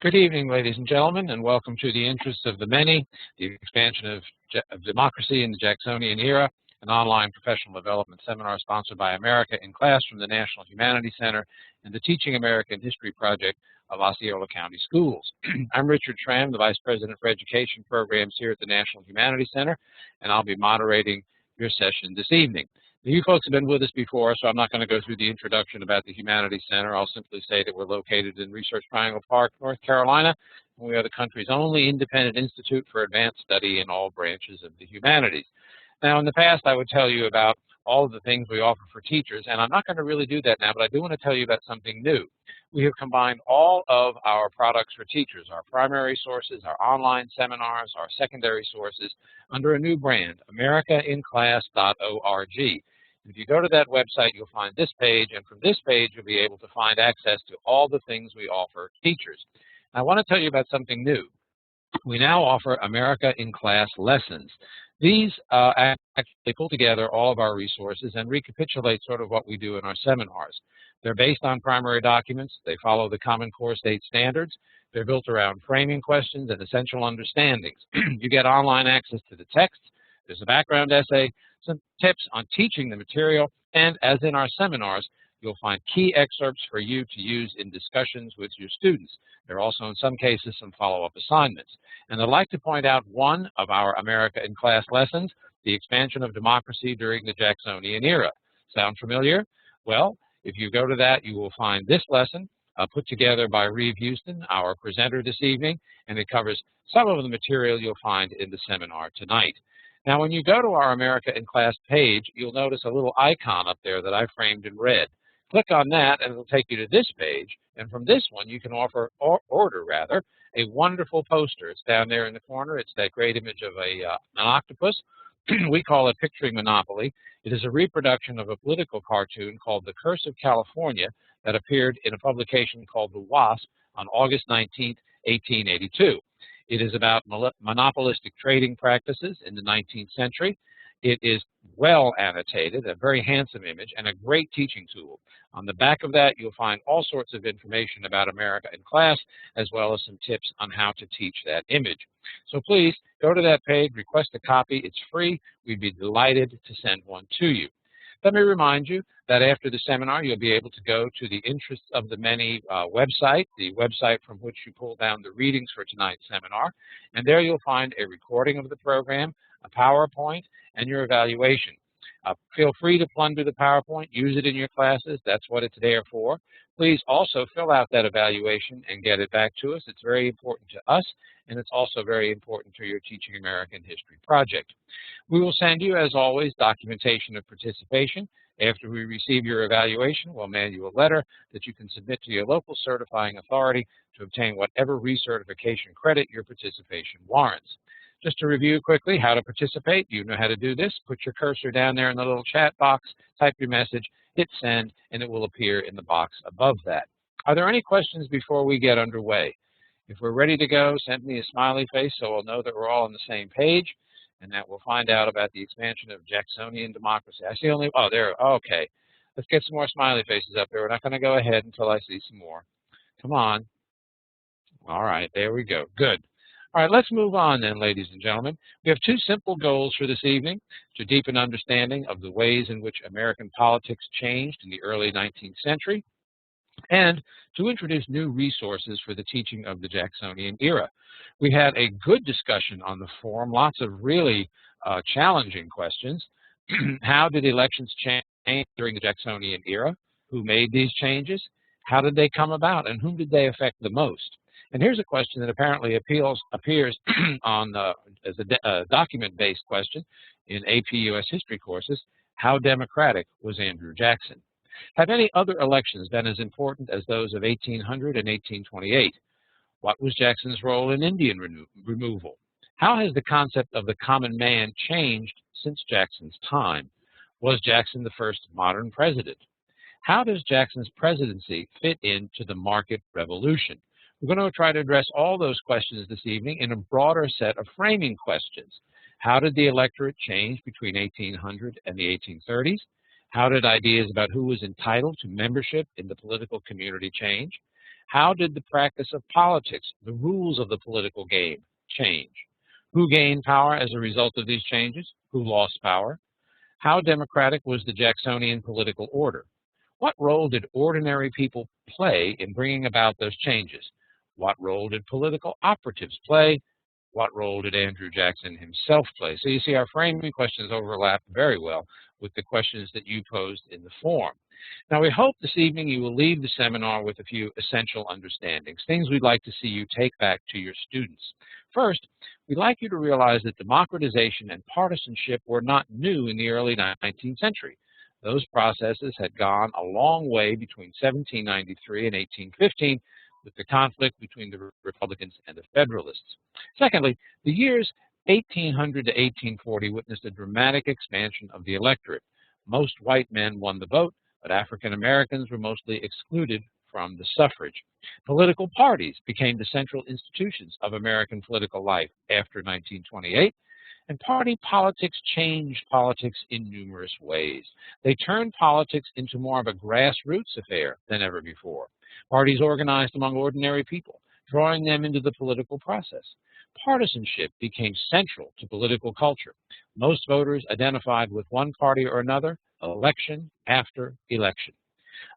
Good evening, ladies and gentlemen, and welcome to The Interests of the Many, the expansion of democracy in the Jacksonian era, an online professional development seminar sponsored by America in Class from the National Humanities Center and the Teaching American History Project of Osceola County Schools. I'm Richard Schramm, the Vice President for Education Programs here at the National Humanities Center, and I'll be moderating your session this evening. You folks have been with us before, so I'm not going to go through the introduction about the Humanities Center. I'll simply say that we're located in Research Triangle Park, North Carolina, and we are the country's only independent institute for advanced study in all branches of the humanities. Now, in the past, I would tell you about all of the things we offer for teachers, and I'm not going to really do that now, but I do want to tell you about something new. We have combined all of our products for teachers, our primary sources, our online seminars, our secondary sources, under a new brand, americainclass.org. If you go to that website, you'll find this page, and from this page, you'll be able to find access to all the things we offer teachers. I want to tell you about something new. We now offer America in Class lessons. These actually pull together all of our resources and recapitulate sort of what we do in our seminars. They're based on primary documents. They follow the Common Core state standards. They're built around framing questions and essential understandings. You get online access to the text. There's a background essay, some tips on teaching the material, and as in our seminars, you'll find key excerpts for you to use in discussions with your students. There are also, in some cases, some follow-up assignments. And I'd like to point out one of our America in Class lessons, the expansion of democracy during the Jacksonian era. Sound familiar? Well, if you go to that, you will find this lesson put together by Reeve, Huston, our presenter this evening, and it covers some of the material you'll find in the seminar tonight. Now, when you go to our America in Class page, you'll notice a little icon up there that I framed in red. Click on that, and it'll take you to this page. And from this one, you can order a wonderful poster. It's down there in the corner. It's that great image of an octopus. We call it Picturing Monopoly. It is a reproduction of a political cartoon called The Curse of California that appeared in a publication called The Wasp on August 19, 1882. It is about monopolistic trading practices in the 19th century. It is well annotated, a very handsome image, and a great teaching tool. On the back of that, you'll find all sorts of information about America in Class, as well as some tips on how to teach that image. So please go to that page, request a copy. It's free. We'd be delighted to send one to you. Let me remind you that after the seminar, you'll be able to go to the Interests of the Many website, the website from which you pull down the readings for tonight's seminar. And there you'll find a recording of the program, a PowerPoint, and your evaluation. Feel free to plunder the PowerPoint, use it in your classes. That's what it's there for. Please also fill out that evaluation and get it back to us. It's very important to us, and it's also very important to your Teaching American History project. We will send you, as always, documentation of participation. After we receive your evaluation, we'll mail you a letter that you can submit to your local certifying authority to obtain whatever recertification credit your participation warrants. Just to review quickly how to participate, you know how to do this. Put your cursor down there in the little chat box, type your message, hit send, and it will appear in the box above that. Are there any questions before we get underway? If we're ready to go, send me a smiley face so we'll know that we're all on the same page, and that we'll find out about the expansion of Jacksonian democracy. I see only, oh, there, okay. Let's get some more smiley faces up there. We're not going to go ahead until I see some more. Come on. All right, there we go. Good. All right, let's move on then, ladies and gentlemen. We have two simple goals for this evening: to deepen understanding of the ways in which American politics changed in the early 19th century, and to introduce new resources for the teaching of the Jacksonian era. We had a good discussion on the forum, lots of really challenging questions. How did elections change during the Jacksonian era? Who made these changes? How did they come about, and whom did they affect the most? And here's a question that apparently appears as a document-based question in AP US history courses. How democratic was Andrew Jackson? Have any other elections been as important as those of 1800 and 1828? What was Jackson's role in Indian removal? How has the concept of the common man changed since Jackson's time? Was Jackson the first modern president? How does Jackson's presidency fit into the market revolution? We're going to try to address all those questions this evening in a broader set of framing questions. How did the electorate change between 1800 and the 1830s? How did ideas about who was entitled to membership in the political community change? How did the practice of politics, the rules of the political game, change? Who gained power as a result of these changes? Who lost power? How democratic was the Jacksonian political order? What role did ordinary people play in bringing about those changes? What role did political operatives play? What role did Andrew Jackson himself play? So you see, our framing questions overlap very well with the questions that you posed in the form. Now, we hope this evening you will leave the seminar with a few essential understandings, things we'd like to see you take back to your students. First, we'd like you to realize that democratization and partisanship were not new in the early 19th century. Those processes had gone a long way between 1793 and 1815 with the conflict between the Republicans and the Federalists. Secondly, the years 1800 to 1840 witnessed a dramatic expansion of the electorate. Most white men won the vote, but African Americans were mostly excluded from the suffrage. Political parties became the central institutions of American political life after 1928, and party politics changed politics in numerous ways. They turned politics into more of a grassroots affair than ever before. Parties organized among ordinary people, drawing them into the political process. Partisanship became central to political culture. Most voters identified with one party or another, election after election.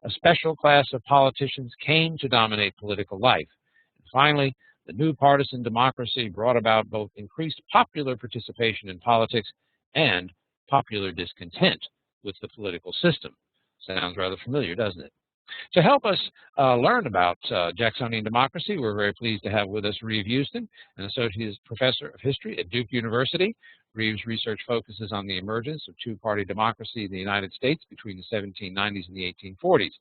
A special class of politicians came to dominate political life. And finally, the new partisan democracy brought about both increased popular participation in politics and popular discontent with the political system. Sounds rather familiar, doesn't it? To help us learn about Jacksonian democracy, we're very pleased to have with us Reeve Huston, an associate professor of history at Duke University. Reeve's research focuses on the emergence of two-party democracy in the United States between the 1790s and the 1840s.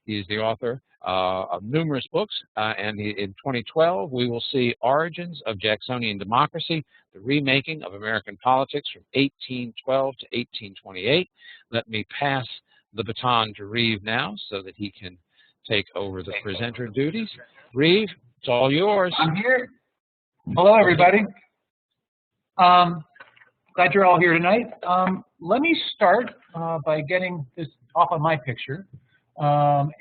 He is the author of numerous books, and in 2012, we will see Origins of Jacksonian Democracy, the remaking of American politics from 1812 to 1828. Let me pass the baton to Reeve now so that he can take over the presenter duties. Reeve, it's all yours. I'm here. Hello, everybody. Glad you're all here tonight. Let me start by getting this off of my picture. I'll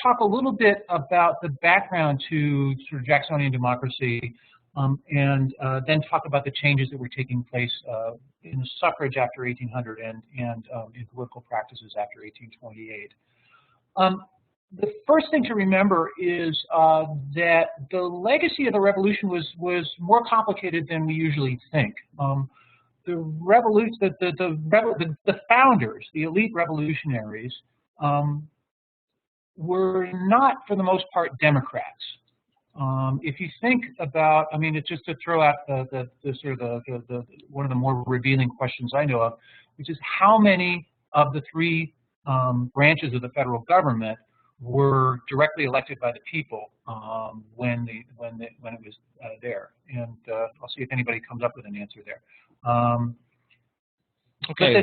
talk a little bit about the background to sort of Jacksonian democracy, and then talk about the changes that were taking place in the suffrage after 1800 and in political practices after 1828. The first thing to remember is that the legacy of the revolution was more complicated than we usually think. The founders, the elite revolutionaries, were not, for the most part, Democrats. If you think about, I mean, it's just to throw out the one of the more revealing questions I know of, which is how many of the three branches of the federal government were directly elected by the people when it was there, and I'll see if anybody comes up with an answer there. Okay,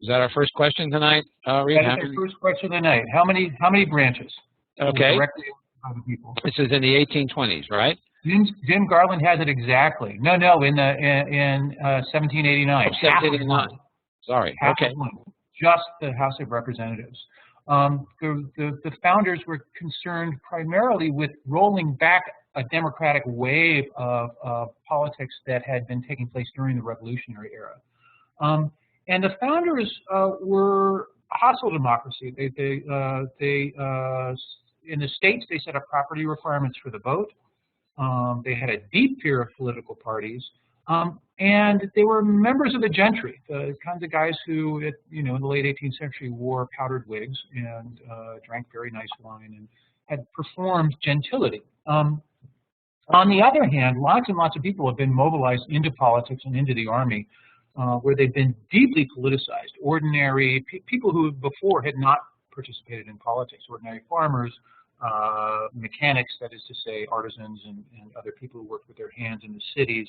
is that our first question tonight, Reeve? That is our first question tonight. How many branches? Okay. Directly by the people. This is in the 1820s, right? Jim Garland has it exactly. No, in 1789. Oh, 1789. Sorry. Half okay. of one. Just the House of Representatives. The founders were concerned primarily with rolling back a democratic wave of politics that had been taking place during the Revolutionary era. And the founders were hostile democracy. They in the states, they set up property requirements for the vote. They had a deep fear of political parties. And they were members of the gentry, the kinds of guys who, in the late 18th century, wore powdered wigs and drank very nice wine and had performed gentility. On the other hand, lots and lots of people have been mobilized into politics and into the army, where they've been deeply politicized. Ordinary people who before had not participated in politics, ordinary farmers, mechanics, that is to say, artisans and other people who worked with their hands in the cities.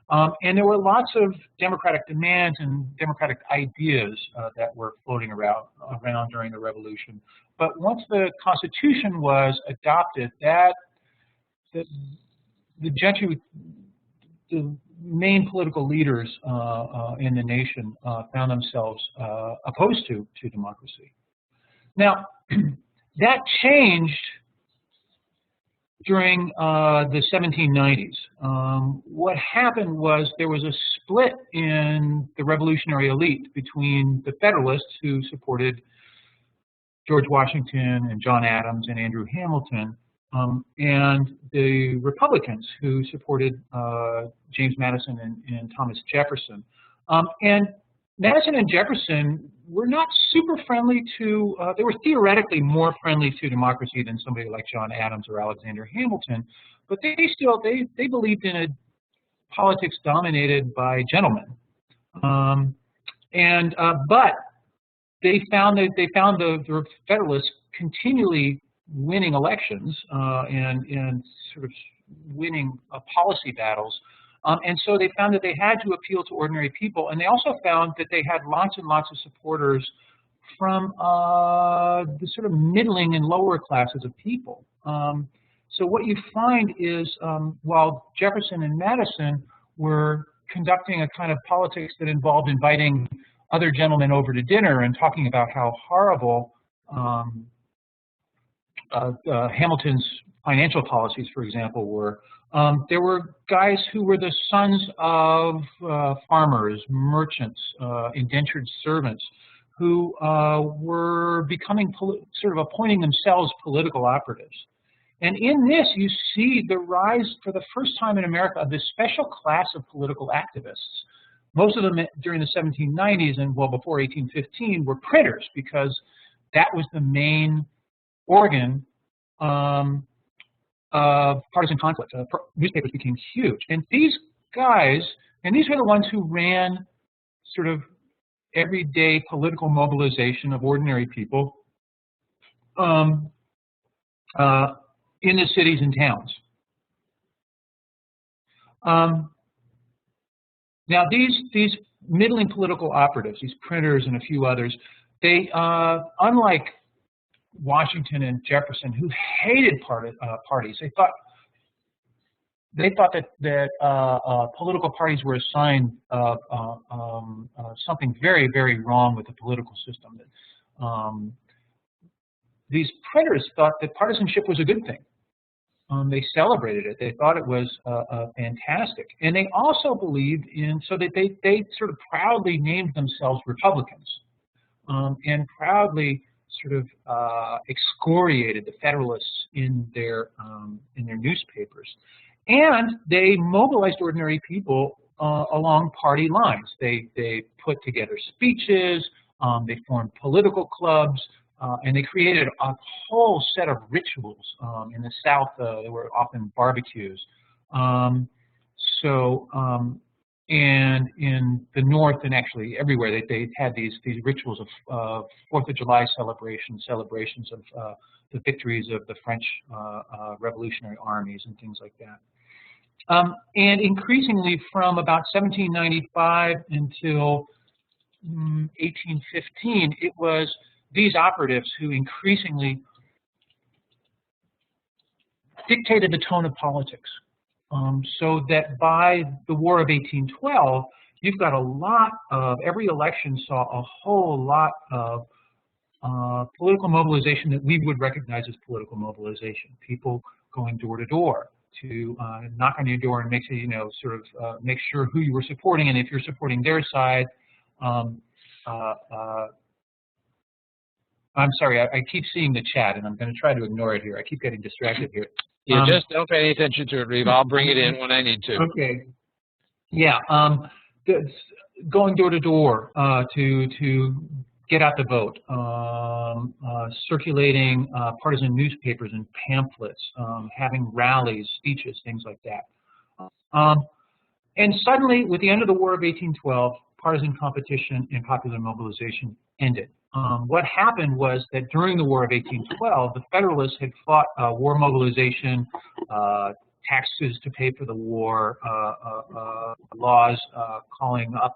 And there were lots of democratic demands and democratic ideas that were floating around during the Revolution. But once the Constitution was adopted, the gentry, the main political leaders in the nation found themselves opposed to democracy. Now, That changed during the 1790s. What happened was there was a split in the revolutionary elite between the Federalists, who supported George Washington and John Adams and Andrew Hamilton, and the Republicans, who supported James Madison and Thomas Jefferson. And Madison and Jefferson were not super friendly to, they were theoretically more friendly to democracy than somebody like John Adams or Alexander Hamilton, but they believed in a politics dominated by gentlemen. But they found the Federalists continually winning elections and sort of winning policy battles. And so they found that they had to appeal to ordinary people, and they also found that they had lots and lots of supporters from the sort of middling and lower classes of people. So what you find is, while Jefferson and Madison were conducting a kind of politics that involved inviting other gentlemen over to dinner and talking about how horrible Hamilton's financial policies, for example, were, there were guys who were the sons of farmers, merchants, indentured servants, who were becoming sort of appointing themselves political operatives. And in this, you see the rise for the first time in America of this special class of political activists. Most of them during the 1790s and well before 1815 were printers, because that was the main organ of partisan conflict. Newspapers became huge. And these guys, and these were the ones who ran sort of everyday political mobilization of ordinary people in the cities and towns. Now these middling political operatives, these printers and a few others, they, unlike Washington and Jefferson, who hated parties, they thought that political parties were a sign of something very, very wrong with the political system. That these printers thought that partisanship was a good thing. They celebrated it. They thought it was fantastic. And they also believed in, so that they sort of proudly named themselves Republicans, and proudly sort of excoriated the Federalists in their newspapers. And they mobilized ordinary people along party lines. They put together speeches, they formed political clubs, and they created a whole set of rituals. In the South, there were often barbecues. And in the North, and actually everywhere, they had these rituals of 4th of July celebrations of the victories of the French revolutionary armies and things like that. And increasingly from about 1795 until 1815, it was these operatives who increasingly dictated the tone of politics. So that by the War of 1812, you've got a lot of, every election saw a whole lot of political mobilization that we would recognize as political mobilization. People going door to door to knock on your door and make sure, make sure who you were supporting, and if you're supporting their side. I'm sorry, I keep seeing the chat, and I'm going to try to ignore it here. I keep getting distracted here. You just don't pay any attention to it, Reeve. I'll bring it in when I need to. Okay. Yeah. Going door to door to get out the vote, circulating partisan newspapers and pamphlets, having rallies, speeches, things like that. And suddenly, with the end of the War of 1812, partisan competition and popular mobilization ended. What happened was that during the War of 1812, the Federalists had fought war mobilization, taxes to pay for the war, laws calling up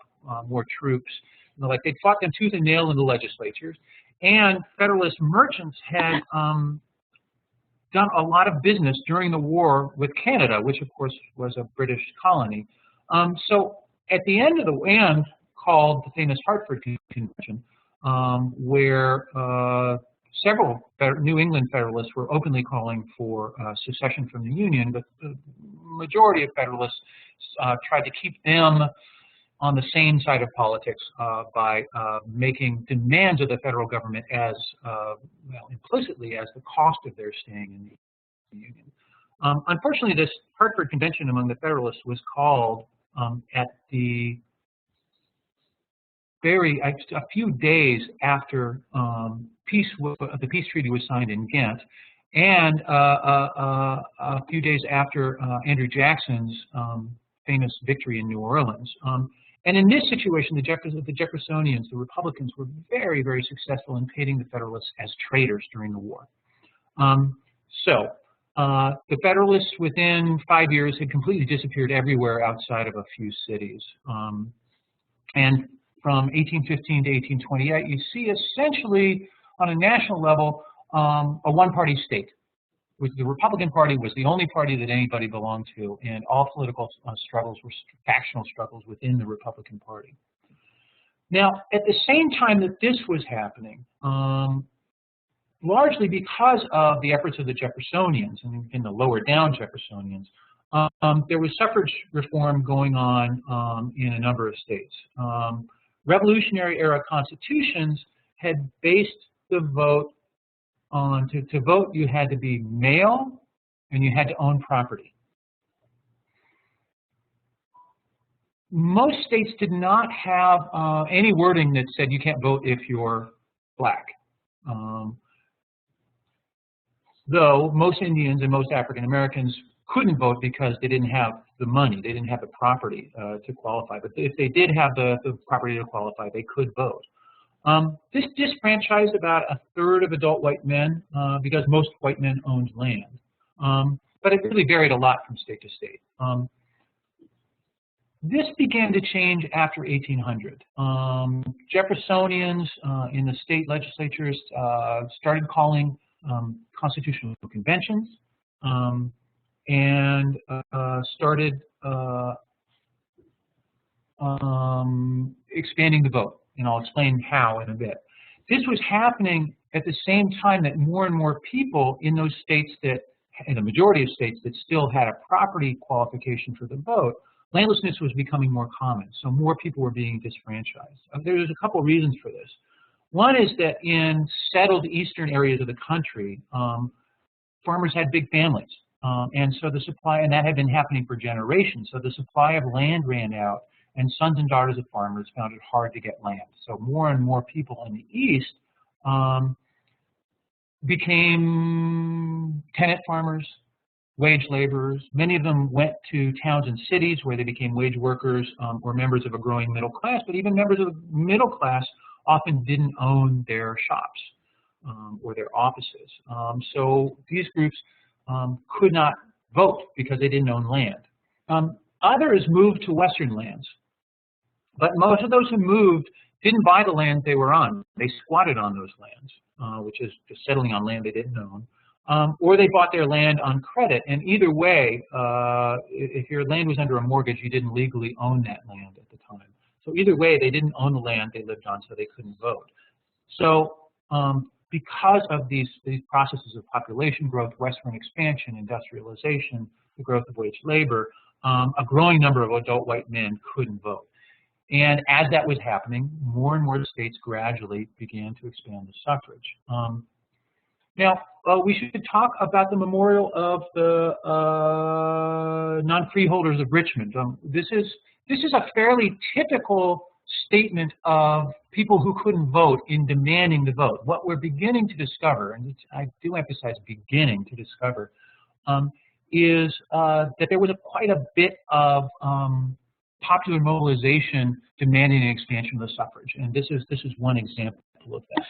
more troops. Like, they'd fought them tooth and nail in the legislatures, and Federalist merchants had done a lot of business during the war with Canada, which of course was a British colony. So at the end of called the famous Hartford Convention, where several New England Federalists were openly calling for secession from the Union, but the majority of Federalists tried to keep them on the same side of politics by making demands of the federal government as, well, implicitly as the cost of their staying in the Union. Unfortunately, this Hartford Convention among the Federalists was called at the a few days after the peace treaty was signed in Ghent, and a few days after Andrew Jackson's famous victory in New Orleans. And in this situation, the Jeffersonians, the Republicans, were very, very successful in painting the Federalists as traitors during the war. The Federalists, within 5 years, had completely disappeared everywhere outside of a few cities. And from 1815 to 1828, you see essentially, on a national level, a one-party state. The Republican Party was the only party that anybody belonged to, and all political struggles were factional struggles within the Republican Party. Now, at the same time that this was happening, largely because of the efforts of the Jeffersonians and the lower down Jeffersonians, there was suffrage reform going on in a number of states. Revolutionary era constitutions had based the vote on, to vote you had to be male and you had to own property. Most states did not have any wording that said you can't vote if you're black. Though most Indians and most African Americans couldn't vote because they didn't have the money, they didn't have the property to qualify. But if they did have the property to qualify, they could vote. This disfranchised about a third of adult white men because most white men owned land. But it really varied a lot from state to state. This began to change after 1800. Jeffersonians in the state legislatures started calling constitutional conventions and started expanding the vote. And I'll explain how in a bit. This was happening at the same time that more and more people in those states that, in the majority of states that still had a property qualification for the vote, landlessness was becoming more common. So more people were being disfranchised. There's a couple reasons for this. One is that in settled eastern areas of the country, farmers had big families. And so the supply, and that had been happening for generations. So the supply of land ran out, and sons and daughters of farmers found it hard to get land. So more and more people in the East became tenant farmers, wage laborers. Many of them went to towns and cities where they became wage workers or members of a growing middle class, but even members of the middle class often didn't own their shops or their offices. So these groups could not vote because they didn't own land. Others moved to Western lands. But most of those who moved didn't buy the land they were on. They squatted on those lands, which is just settling on land they didn't own. Or they bought their land on credit. And either way, if your land was under a mortgage, you didn't legally own that land at the time. So either way, they didn't own the land they lived on, so they couldn't vote. So because of these processes of population growth, westward expansion, industrialization, the growth of wage labor, a growing number of adult white men couldn't vote. And as that was happening, more and more states gradually began to expand the suffrage. Now, we should talk about the memorial of the Non-Freeholders of Richmond. This is a fairly typical statement of people who couldn't vote in demanding the vote. What we're beginning to discover, and I do emphasize beginning to discover, is that there was quite a bit of popular mobilization demanding an expansion of the suffrage, and this is one example of that.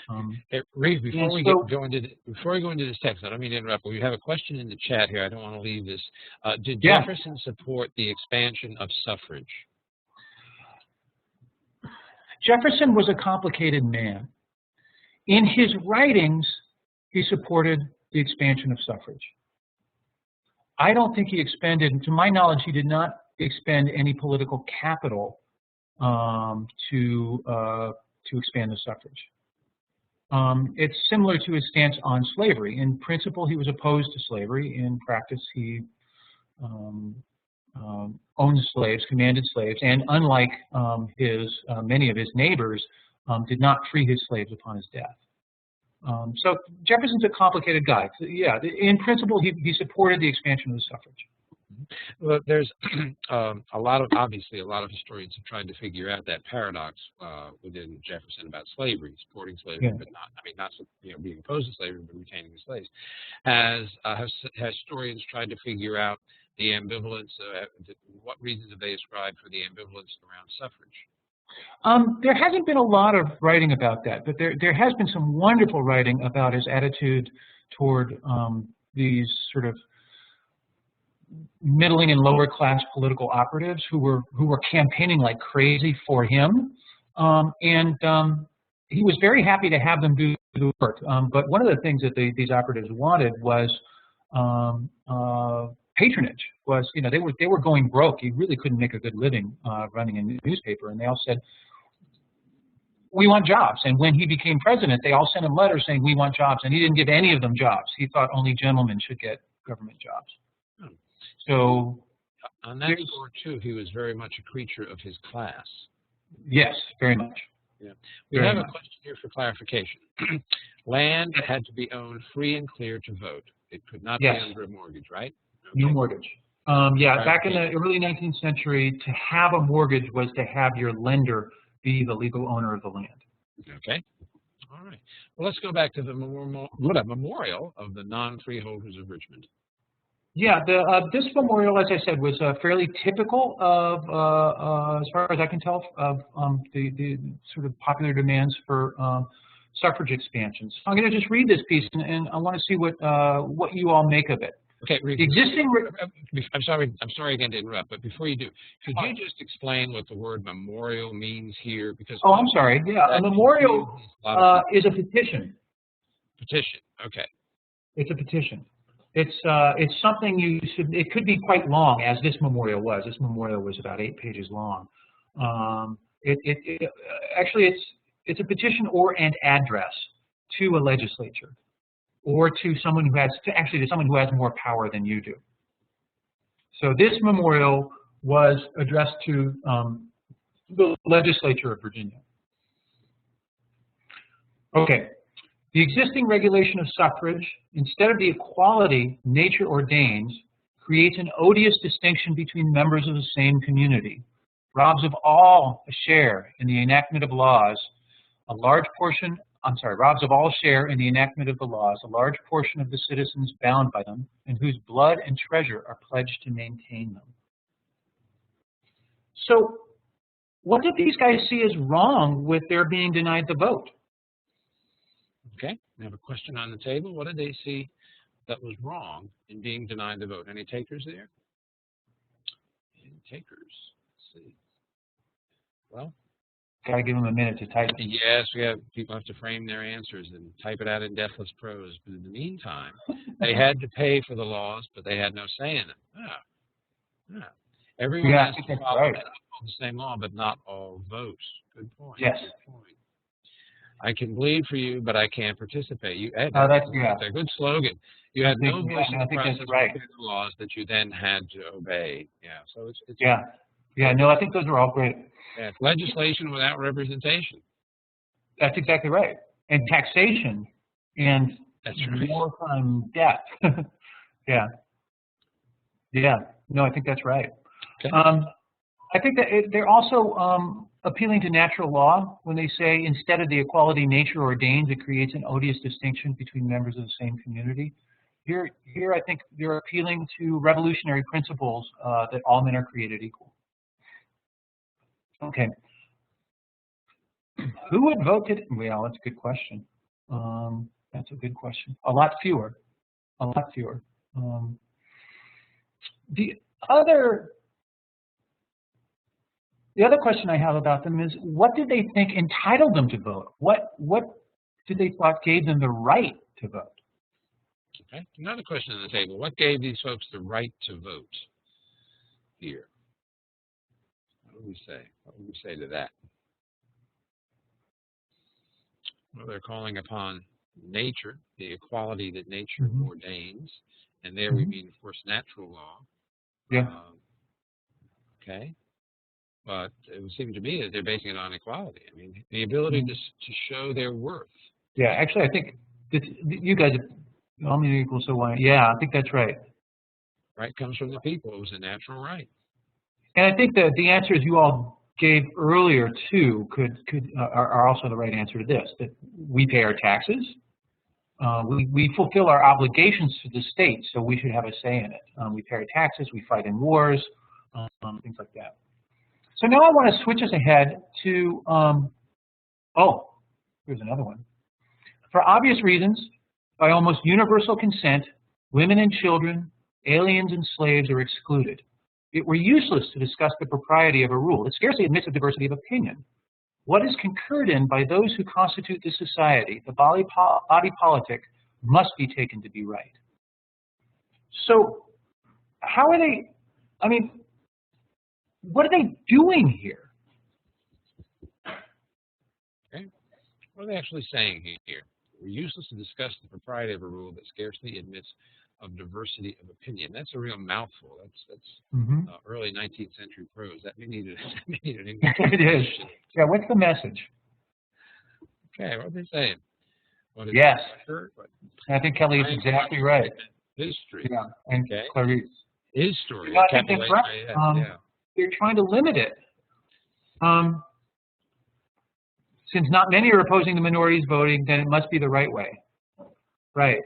Hey, Reeve, before we go into this text, I don't mean to interrupt, but we have a question in the chat here. I don't want to leave this. Did Jefferson support the expansion of suffrage? Jefferson was a complicated man. In his writings, he supported the expansion of suffrage. I don't think he expended, to my knowledge, he did not expend any political capital to expand the suffrage. It's similar to his stance on slavery. In principle, he was opposed to slavery. In practice, he owned slaves, commanded slaves, and unlike many of his neighbors, did not free his slaves upon his death. So Jefferson's a complicated guy. So, yeah, in principle, he supported the expansion of the suffrage. Well, there's obviously a lot of historians have tried to figure out that paradox within Jefferson about slavery, supporting slavery, Yeah. but not being opposed to slavery, but retaining the slaves. Has historians tried to figure out the ambivalence? What reasons have they ascribed for the ambivalence around suffrage? There hasn't been a lot of writing about that, but there has been some wonderful writing about his attitude toward these sort of middling and lower class political operatives who were campaigning like crazy for him, and he was very happy to have them do the work. But one of the things that these operatives wanted was patronage. Was they were going broke. He really couldn't make a good living running a newspaper, and they all said, "We want jobs." And when he became president, they all sent him letters saying, "We want jobs," and he didn't give any of them jobs. He thought only gentlemen should get government jobs. So on that score too, he was very much a creature of his class. Yes, very much. Yeah. We have a question here for clarification. Land had to be owned free and clear to vote. It could not be under a mortgage, right? Okay. No mortgage. Yeah, back in the early 19th century, to have a mortgage was to have your lender be the legal owner of the land. Okay. All right. Well, let's go back to the memorial of the non-freeholders of Richmond. Yeah, this memorial, as I said, was fairly typical of, as far as I can tell, of the sort of popular demands for suffrage expansions. I'm going to just read this piece, and I want to see what you all make of it. Okay, Reeve, the existing. I'm sorry again to interrupt, but before you do, could you just explain what the word memorial means here? Because I'm sorry. Yeah, a memorial is a petition. Petition. Okay. It's a petition. It's something you should. It could be quite long, as this memorial was. This memorial was about 8 pages long. Actually, it's a petition or an address to a legislature, or to someone who has to someone who has more power than you do. So this memorial was addressed to the legislature of Virginia. Okay. The existing regulation of suffrage, instead of the equality nature ordains, creates an odious distinction between members of the same community, robs of all a share in the enactment of laws, robs of all share in the enactment of the laws, a large portion of the citizens bound by them, and whose blood and treasure are pledged to maintain them. So, what did these guys see as wrong with their being denied the vote? Okay, we have a question on the table. What did they see that was wrong in being denied the vote? Any takers there? Any takers? Let's see. Well, gotta give them a minute to type. Yes, people have to frame their answers and type it out in deathless prose. But in the meantime, they had to pay for the laws, but they had no say in them. Everyone has to follow the same law, but not all vote. Good point. Yes. Good point. I can bleed for you, but I can't participate. That's a good slogan. You had no voice in the process of the laws that you then had to obey. Yeah, so it's no, I think those are all great. Yeah, it's legislation without representation. That's exactly right. And taxation and wartime debt. Yeah. No, I think that's right. Okay. I think that they're also appealing to natural law when they say instead of the equality nature ordains, it creates an odious distinction between members of the same community. Here I think they're appealing to revolutionary principles that all men are created equal. Okay. Who would vote today? Well, that's a good question. That's a good question. A lot fewer. The other question I have about them is, what did they think entitled them to vote? What did they thought gave them the right to vote? Okay. Another question on the table. What gave these folks the right to vote here? What would we say? What would we say to that? Well, they're calling upon nature, the equality that nature ordains, and there we mean, of course, natural law. Yeah. Okay. But it would seem to me that they're basing it on equality. I mean, the ability to show their worth. Yeah, actually, I think you guys, all men equal, so why? Yeah, I think that's right. Right comes from the people. It was a natural right. And I think that the answers you all gave earlier too are also the right answer to this. That we pay our taxes, we fulfill our obligations to the state, so we should have a say in it. We pay our taxes, we fight in wars, things like that. So now I want to switch us ahead to oh, here's another one. For obvious reasons, by almost universal consent, women and children, aliens and slaves are excluded. It were useless to discuss the propriety of a rule. It scarcely admits of diversity of opinion. What is concurred in by those who constitute this society, the body politic, must be taken to be right. So how are they, I mean, what are they doing here? Okay. What are they actually saying here? We're useless to discuss the propriety of a rule that scarcely admits of diversity of opinion. That's a real mouthful. That's early 19th century prose. That may need an English. It is. Yeah, what's the message? Okay, what are they saying? What is yes. What? I think Kelly is exactly right. History. Yeah, and Clarice. His story. You know, I think that's right. They're trying to limit it. Since not many are opposing the minorities voting, then it must be the right way. Right.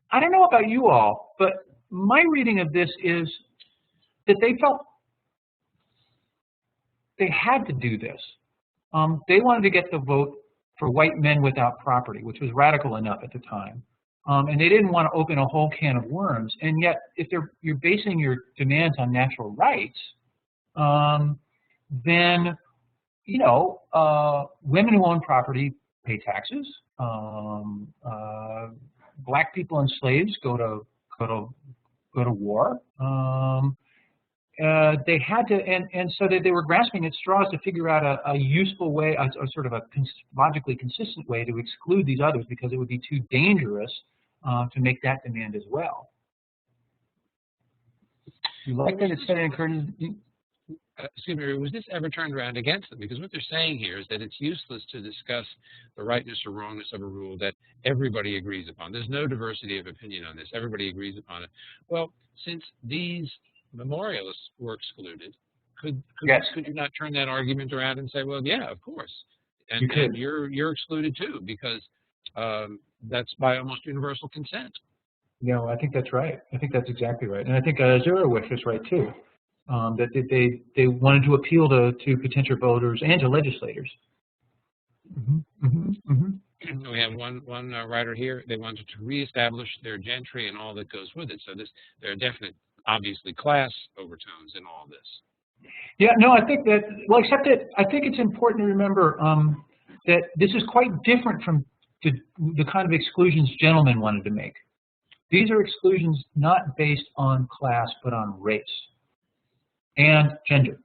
I don't know about you all, but my reading of this is that they felt they had to do this. They wanted to get the vote for white men without property, which was radical enough at the time. And they didn't want to open a whole can of worms. And yet, if you're basing your demands on natural rights, then, you know, women who own property pay taxes. Black people and slaves go to war. They had to, and so that they were grasping at straws to figure out a useful way, a sort of a logically consistent way to exclude these others, because it would be too dangerous to make that demand as well. You like that it said it encourages. Excuse me, was this ever turned around against them? Because what they're saying here is that it's useless to discuss the rightness or wrongness of a rule that everybody agrees upon. There's no diversity of opinion on this. Everybody agrees upon it. Well, since these memorialists were excluded, could you not turn that argument around and say, well, yeah, of course, and you're excluded too, because that's by almost universal consent. No, I think that's right. I think that's exactly right, and I think Zurich is right too. That they wanted to appeal to potential voters and to legislators. We have one writer here. They wanted to reestablish their gentry and all that goes with it. So there are definite, obviously, class overtones in all this. Yeah, no, I think that, well, except that I think it's important to remember that this is quite different from the kind of exclusions gentlemen wanted to make. These are exclusions not based on class, but on race and gender.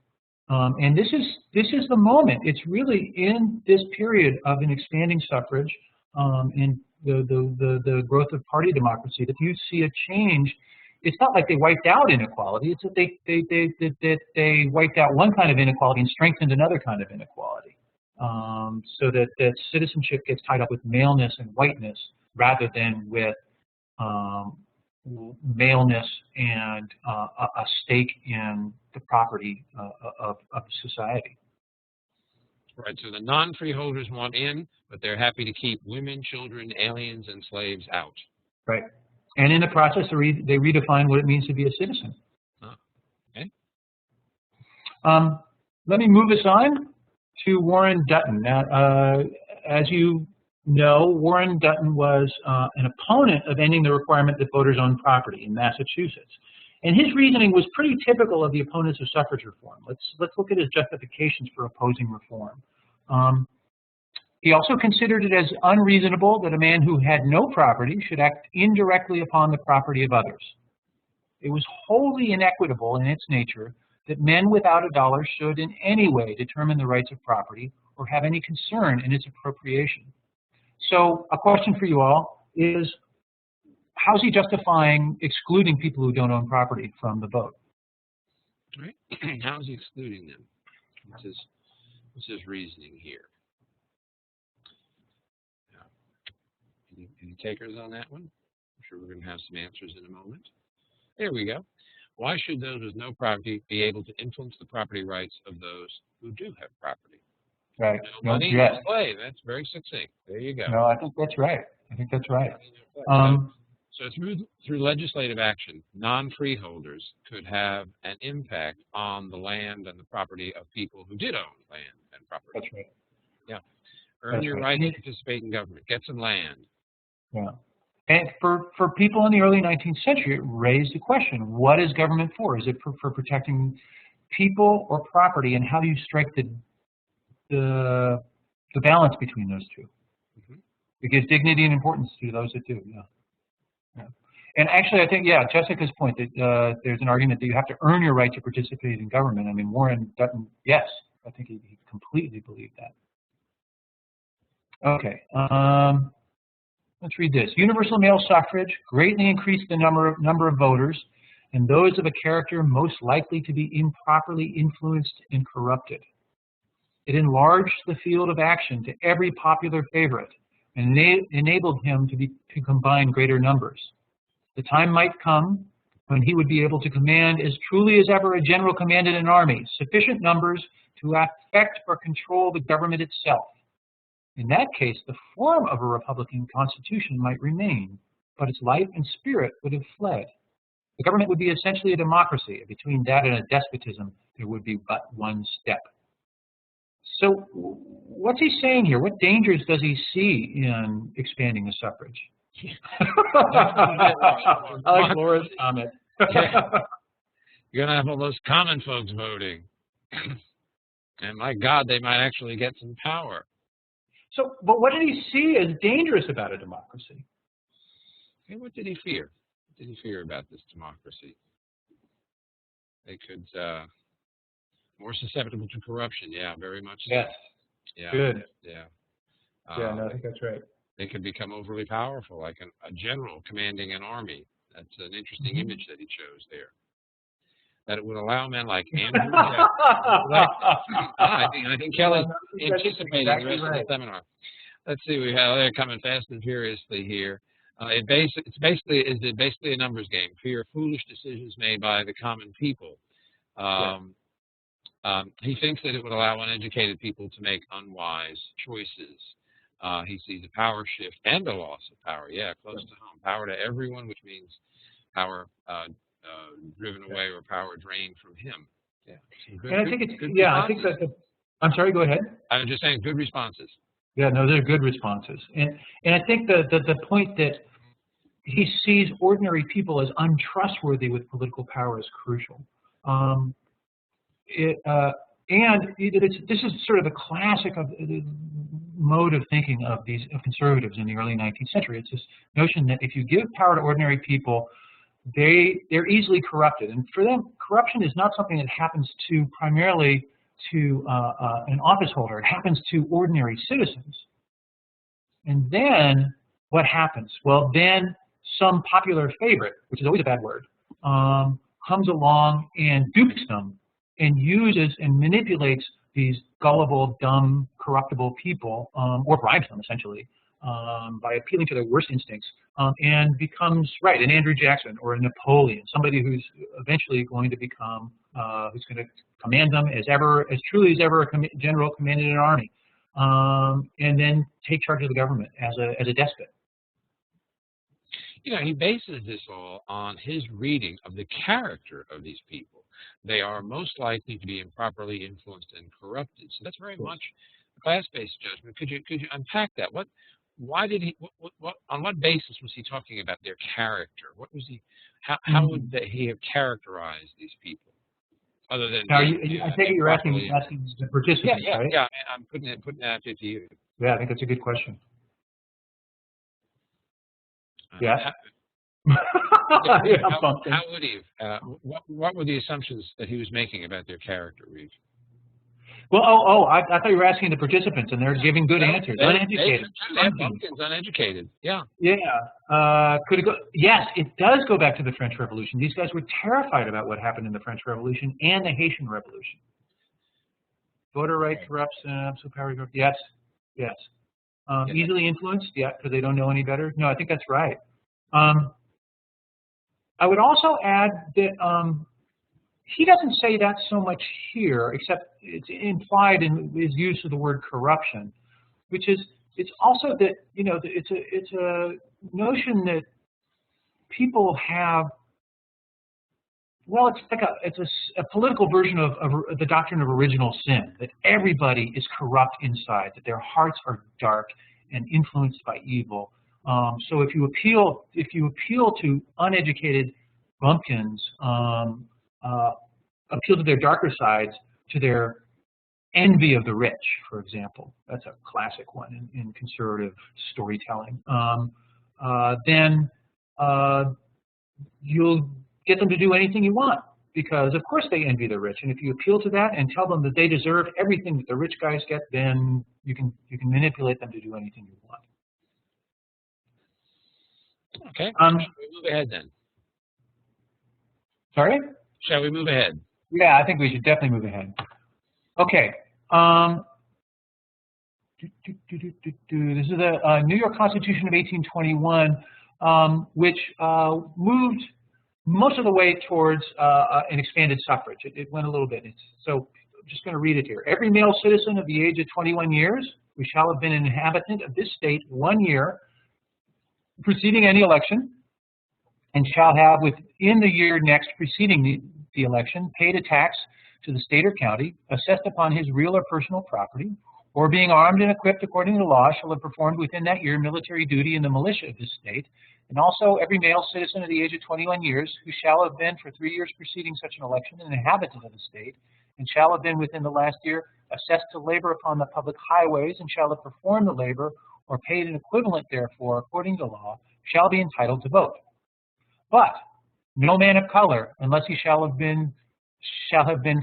And this is the moment. It's really in this period of an expanding suffrage and the growth of party democracy that you see a change. It's not like they wiped out inequality. It's that they wiped out one kind of inequality and strengthened another kind of inequality. So that citizenship gets tied up with maleness and whiteness rather than with maleness and a stake in the property of society. Right, so the non-freeholders want in, but they're happy to keep women, children, aliens, and slaves out. Right. And in the process, they redefine what it means to be a citizen. Oh, okay. Let me move us on to Warren Dutton. Now, as you know, Warren Dutton was an opponent of ending the requirement that voters own property in Massachusetts. And his reasoning was pretty typical of the opponents of suffrage reform. Let's look at his justifications for opposing reform. He also considered it as unreasonable that a man who had no property should act indirectly upon the property of others. It was wholly inequitable in its nature that men without a dollar should in any way determine the rights of property or have any concern in its appropriation. So a question for you all is, how's he justifying excluding people who don't own property from the vote? Right? How is he excluding them? What's his reasoning here? Any takers on that one? I'm sure we're going to have some answers in a moment. There we go. Why should those with no property be able to influence the property rights of those who do have property? Right. No money, no slave. That's very succinct. There you go. No, I think that's right. I think that's right. So through legislative action, non-freeholders could have an impact on the land and the property of people who did own land and property. That's right. Yeah. Earn your right to participate in government. Get some land. Yeah. And for people in the early 19th century, it raised the question, what is government for? Is it for protecting people or property, and how do you strike the balance between those two? Mm-hmm. It gives dignity and importance to those that do, yeah. And actually, I think, yeah, Jessica's point that there's an argument that you have to earn your right to participate in government. I mean, Warren Dutton, yes, I think he completely believed that. Okay, let's read this. Universal male suffrage greatly increased the number of voters, and those of a character most likely to be improperly influenced and corrupted. It enlarged the field of action to every popular favorite, and enabled him to combine greater numbers. The time might come when he would be able to command as truly as ever a general commanded an army, sufficient numbers to affect or control the government itself. In that case, the form of a republican constitution might remain, but its life and spirit would have fled. The government would be essentially a democracy. Between that and a despotism, there would be but one step. So what's he saying here? What dangers does he see in expanding the suffrage? I like Laura's comment. You're going to have all those common folks voting. And my God, they might actually get some power. So, but what did he see as dangerous about a democracy? Okay, what did he fear? What did he fear about this democracy? They could, more susceptible to corruption. Yeah, very much so. Yes. Yeah. Good. Yeah. Yeah, no, I think that's right. They could become overly powerful, like a general commanding an army. That's an interesting image that he chose there. That it would allow men like Andrew Jackson. I think Kelly anticipated the rest of the seminar. Let's see, they're coming fast and furiously here. It's basically a numbers game. Fear foolish decisions made by the common people. He thinks that it would allow uneducated people to make unwise choices. He sees a power shift and a loss of power. Yeah, close to home. Power to everyone, which means power driven away or power drained from him. Yeah. And I think I think that. I'm sorry. Go ahead. I'm just saying, good responses. Yeah, no, they're good responses. And I think the point that he sees ordinary people as untrustworthy with political power is crucial. This is sort of a classic of the mode of thinking of conservatives in the early 19th century. It's this notion that if you give power to ordinary people, they're easily corrupted, and for them, corruption is not something that happens primarily to an office holder. It happens to ordinary citizens. And then what happens? Well, then some popular favorite, which is always a bad word, comes along and dupes them and uses and manipulates these gullible, dumb, corruptible people, or bribes them essentially, by appealing to their worst instincts, and becomes, an Andrew Jackson or a Napoleon, somebody who's eventually going to become, who's going to command them as truly as ever a general commanded an army, and then take charge of the government as a despot. You know, he bases this all on his reading of the character of these people. They are most likely to be improperly influenced and corrupted. So that's very much a class-based judgment. Could you unpack that? Why did he? On what basis was he talking about their character? What was he? How would he have characterized these people? Other than now, I think you're asking the participants, right? Yeah. I'm putting that out to you. Yeah, I think that's a good question. Yeah. How would he? What were the assumptions that he was making about their character, Reeve? Well, I thought you were asking the participants, and they're giving good answers. Uneducated. Pumpkins, uneducated. Yeah. Yeah. Could it go? Yes, it does go back to the French Revolution. These guys were terrified about what happened in the French Revolution and the Haitian Revolution. Voter right corrupts absolute power. Yes. Yes. Easily influenced. Yeah, because they don't know any better. No, I think that's right. I would also add that he doesn't say that so much here, except it's implied in his use of the word corruption, which is it's also that it's a notion that people have. Well, it's like a political version of the doctrine of original sin, that everybody is corrupt inside, that their hearts are dark and influenced by evil. So if you appeal to uneducated bumpkins, appeal to their darker sides, to their envy of the rich, for example. That's a classic one in conservative storytelling. Then you'll get them to do anything you want, because of course they envy the rich. And if you appeal to that and tell them that they deserve everything that the rich guys get, then you can manipulate them to do anything you want. Okay. Shall we move ahead then? Sorry? Shall we move ahead? Yeah, I think we should definitely move ahead. Okay. This is the New York Constitution of 1821, which moved most of the way towards an expanded suffrage. It went a little bit. So I'm just going to read it here. Every male citizen of the age of 21 years who shall have been an inhabitant of this state 1 year preceding any election, and shall have within the year next preceding the election paid a tax to the state or county assessed upon his real or personal property, or being armed and equipped according to law shall have performed within that year military duty in the militia of this state. And also every male citizen of the age of 21 years who shall have been for 3 years preceding such an election an inhabitant of the state, and shall have been within the last year assessed to labor upon the public highways, and shall have performed the labor or paid an equivalent therefore according to law, shall be entitled to vote. But no man of color, unless he shall have been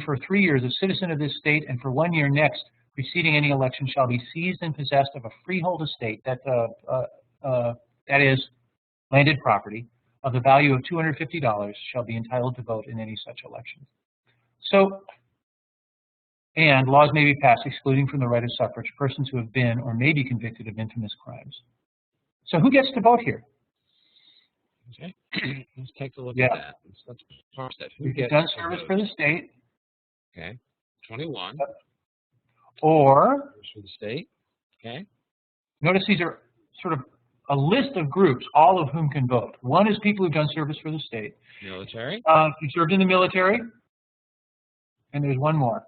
for 3 years a citizen of this state, and for 1 year next preceding any election, shall be seized and possessed of a freehold estate, that is landed property, of the value of $250, shall be entitled to vote in any such election. So, and laws may be passed excluding from the right of suffrage persons who have been or may be convicted of infamous crimes. So who gets to vote here? Okay, let's take a look at that. Let's parse that. Who gets done service for the state? Okay, 21. Or for the state. Okay. Notice these are sort of a list of groups, all of whom can vote. One is people who've done service for the state. Military. You served in the military. And there's one more.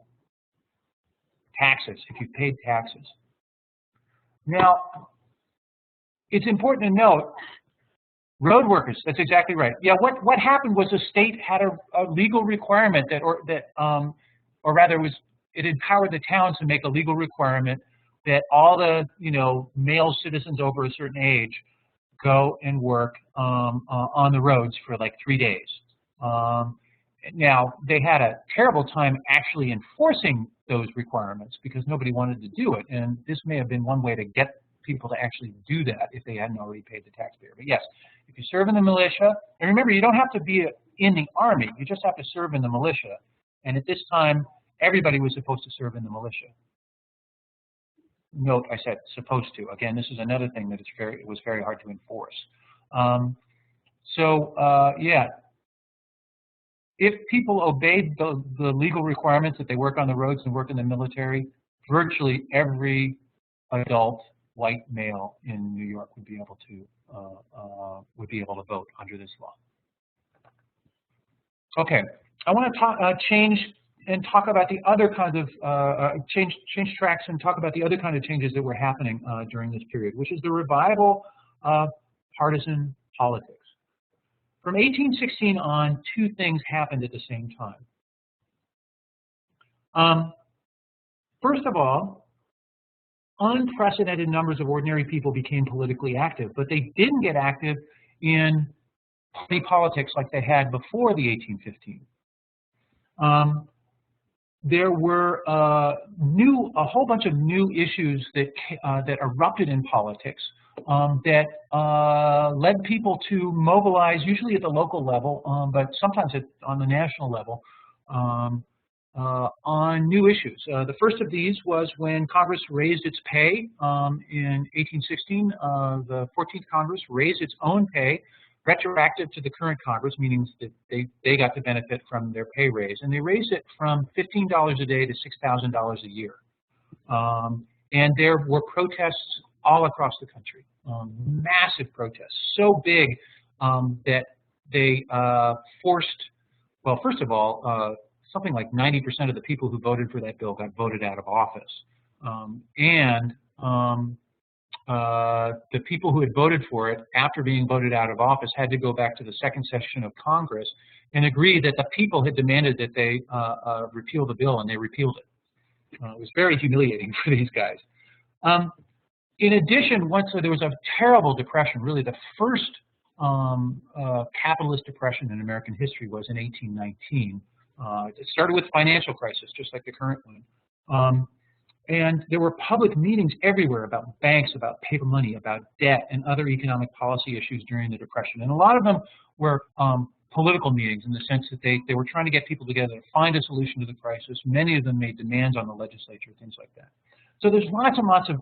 Taxes, if you've paid taxes. Now, it's important to note, road workers, that's exactly right. Yeah, what happened was the state had a legal requirement or rather it empowered the towns to make a legal requirement that all the male citizens over a certain age go and work on the roads for like 3 days. Now, they had a terrible time actually enforcing those requirements because nobody wanted to do it, and this may have been one way to get people to actually do that if they hadn't already paid the taxpayer. But yes, if you serve in the militia, and remember, you don't have to be in the army, you just have to serve in the militia. And at this time, everybody was supposed to serve in the militia. Note, I said supposed to. Again, this is another thing that it was very hard to enforce. Yeah, if people obeyed the legal requirements that they work on the roads and work in the military, virtually every adult white male in New York would be able to vote under this law. Okay, I want to change and talk about the other kinds of change tracks and talk about the other kind of changes that were happening during this period, which is the revival of partisan politics. From 1816 on, two things happened at the same time. First of all, unprecedented numbers of ordinary people became politically active, but they didn't get active in party politics like they had before the 1815. there were a whole bunch of new issues that erupted in politics that led people to mobilize, usually at the local level, but sometimes on the national level, on new issues. The first of these was when Congress raised its pay in 1816. The 14th Congress raised its own pay, retroactive to the current Congress, meaning that they got to benefit from their pay raise. And they raised it from $15 a day to $6,000 a year. And there were protests all across the country, massive protests, so big that they forced, well, first of all, something like 90% of the people who voted for that bill got voted out of office. The people who had voted for it after being voted out of office had to go back to the second session of Congress and agree that the people had demanded that they repeal the bill, and they repealed it. It was very humiliating for these guys. In addition, there was a terrible depression. Really, the first capitalist depression in American history was in 1819. It started with financial crisis, just like the current one. And there were public meetings everywhere about banks, about paper money, about debt, and other economic policy issues during the Depression. And a lot of them were political meetings in the sense that they were trying to get people together to find a solution to the crisis. Many of them made demands on the legislature, things like that. So there's lots and lots of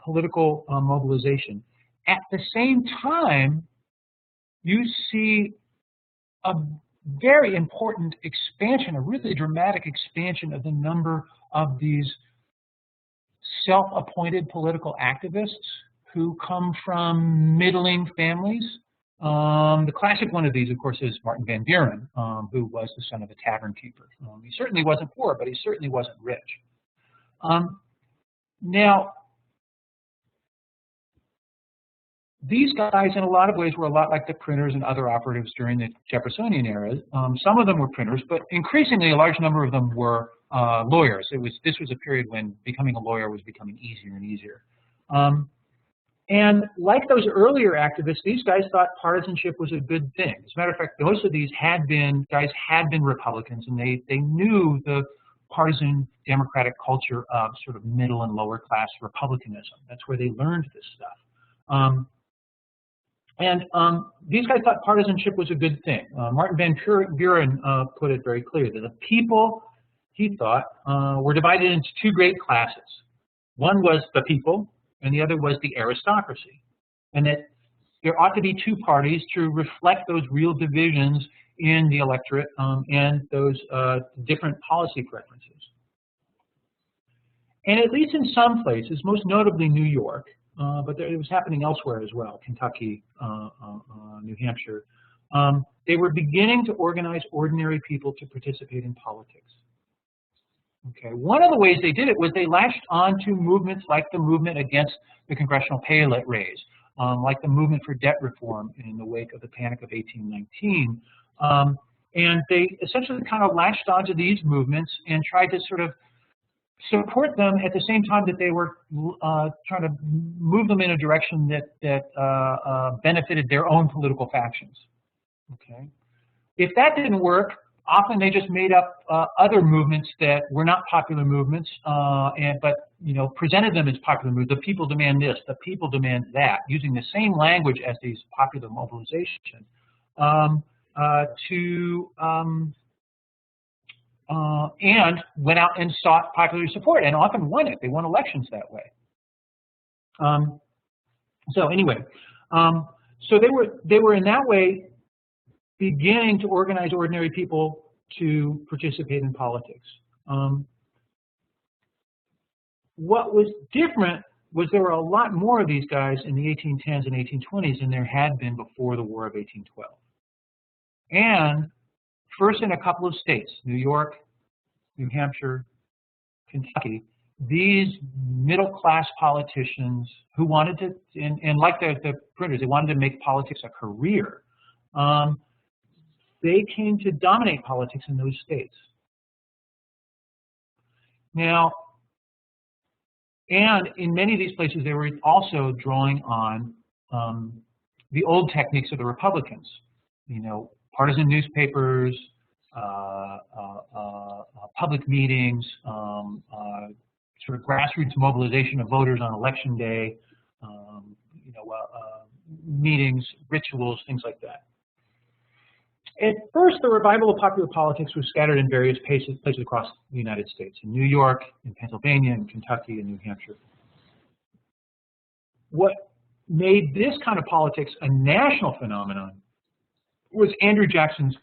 political mobilization. At the same time, you see a very important expansion, a really dramatic expansion of the number of these self-appointed political activists who come from middling families. The classic one of these, of course, is Martin Van Buren, who was the son of a tavern keeper. He certainly wasn't poor, but he certainly wasn't rich. Now, these guys, in a lot of ways, were a lot like the printers and other operatives during the Jeffersonian era. Some of them were printers, but increasingly a large number of them were lawyers. This was a period when becoming a lawyer was becoming easier and easier. And like those earlier activists, these guys thought partisanship was a good thing. As a matter of fact, most of these guys had been Republicans, and they knew the partisan democratic culture of sort of middle and lower class Republicanism. That's where they learned this stuff. These guys thought partisanship was a good thing. Martin Van Buren put it very clearly that the people, he thought, were divided into two great classes. One was the people, and the other was the aristocracy. And that there ought to be two parties to reflect those real divisions in the electorate and those different policy preferences. And at least in some places, most notably New York, but it was happening elsewhere as well, Kentucky, New Hampshire, they were beginning to organize ordinary people to participate in politics. Okay. One of the ways they did it was they latched on to movements like the movement against the congressional pay raise, like the movement for debt reform in the wake of the Panic of 1819. And they essentially kind of latched onto these movements and tried to sort of support them at the same time that they were trying to move them in a direction that benefited their own political factions. Okay. If that didn't work, often they just made up other movements that were not popular movements, but presented them as popular movements. The people demand this, the people demand that, using the same language as these popular mobilization, and went out and sought popular support, and often won it. They won elections that way. So anyway, so they were in that way beginning to organize ordinary people to participate in politics. What was different was there were a lot more of these guys in the 1810s and 1820s than there had been before the War of 1812. And first in a couple of states, New York, New Hampshire, Kentucky, these middle-class politicians who wanted to, and like the printers, they wanted to make politics a career. They came to dominate politics in those states. Now, and in many of these places, they were also drawing on the old techniques of the Republicans. Partisan newspapers, public meetings, sort of grassroots mobilization of voters on election day, meetings, rituals, things like that. At first, the revival of popular politics was scattered in various places across the United States, in New York, in Pennsylvania, in Kentucky, and New Hampshire. What made this kind of politics a national phenomenon was Andrew Jackson's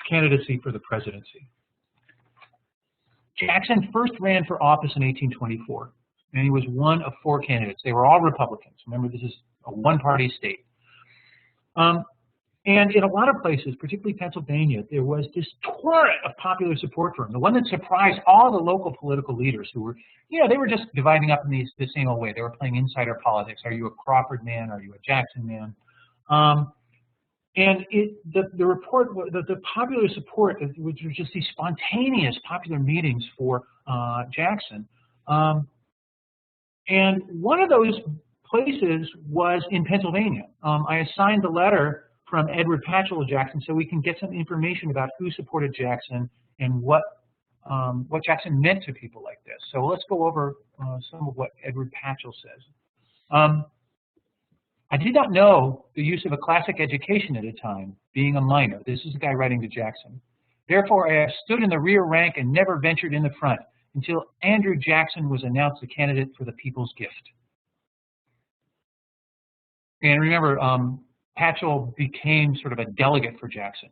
candidacy for the presidency. Jackson first ran for office in 1824, and he was one of 4 candidates. They were all Republicans. Remember, this is a one-party state. And in a lot of places, particularly Pennsylvania, there was this torrent of popular support for him, the one that surprised all the local political leaders who were, they were just dividing up in the same old way. They were playing insider politics. Are you a Crawford man? Are you a Jackson man? And the popular support, which was just these spontaneous popular meetings for Jackson. And one of those places was in Pennsylvania. I assigned the letter from Edward Patchell of Jackson so we can get some information about who supported Jackson and what Jackson meant to people like this. So let's go over some of what Edward Patchell says. I did not know the use of a classic education at a time, being a minor. This is a guy writing to Jackson. Therefore, I have stood in the rear rank and never ventured in the front until Andrew Jackson was announced the candidate for the People's Gift. And remember, Patchell became sort of a delegate for Jackson.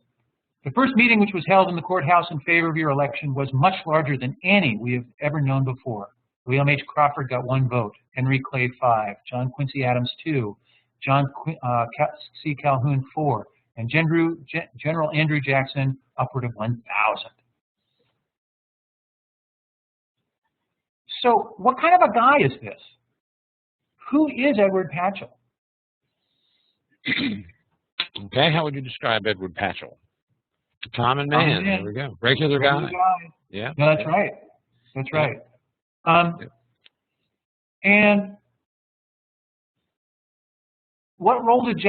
The first meeting, which was held in the courthouse in favor of your election, was much larger than any we have ever known before. William H. Crawford got 1 vote, Henry Clay 5, John Quincy Adams 2, John C. Calhoun 4, and General Andrew Jackson upward of 1,000. So what kind of a guy is this? Who is Edward Patchell? Okay, how would you describe Edward Patchell? Common man. There we go. Regular guy. Yeah. No, that's right. That's right. And what role did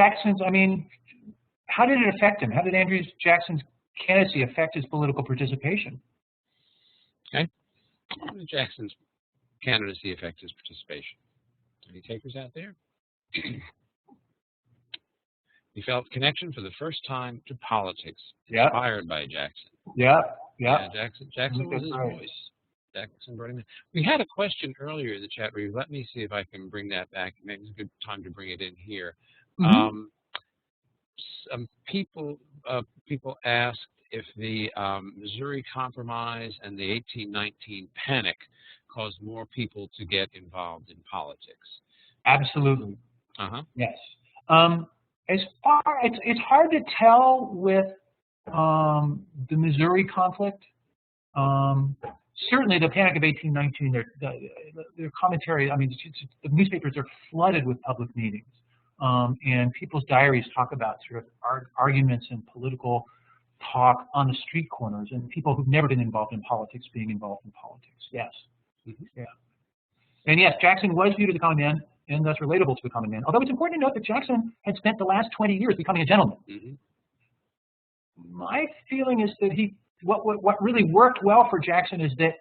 how did it affect him? How did Andrew Jackson's candidacy affect his political participation? Okay. How did Jackson's candidacy affect his participation? Any takers out there? He felt connection for the first time to politics, inspired by Jackson. Yeah. Jackson was his voice. Jackson brought him in. We had a question earlier in the chat, Reeve. Let me see if I can bring that back. Maybe it's a good time to bring it in here. Some people asked if the Missouri Compromise and the 1819 Panic caused more people to get involved in politics. Absolutely. Yes. It's hard to tell with the Missouri conflict. Certainly, the Panic of 1819, their commentary, the newspapers are flooded with public meetings. And people's diaries talk about sort of arguments and political talk on the street corners, and people who've never been involved in politics being involved in politics. Yes. Yeah. And yes, Jackson was viewed as a common man, and thus relatable to the common man. Although it's important to note that Jackson had spent the last 20 years becoming a gentleman. My feeling is that what really worked well for Jackson is that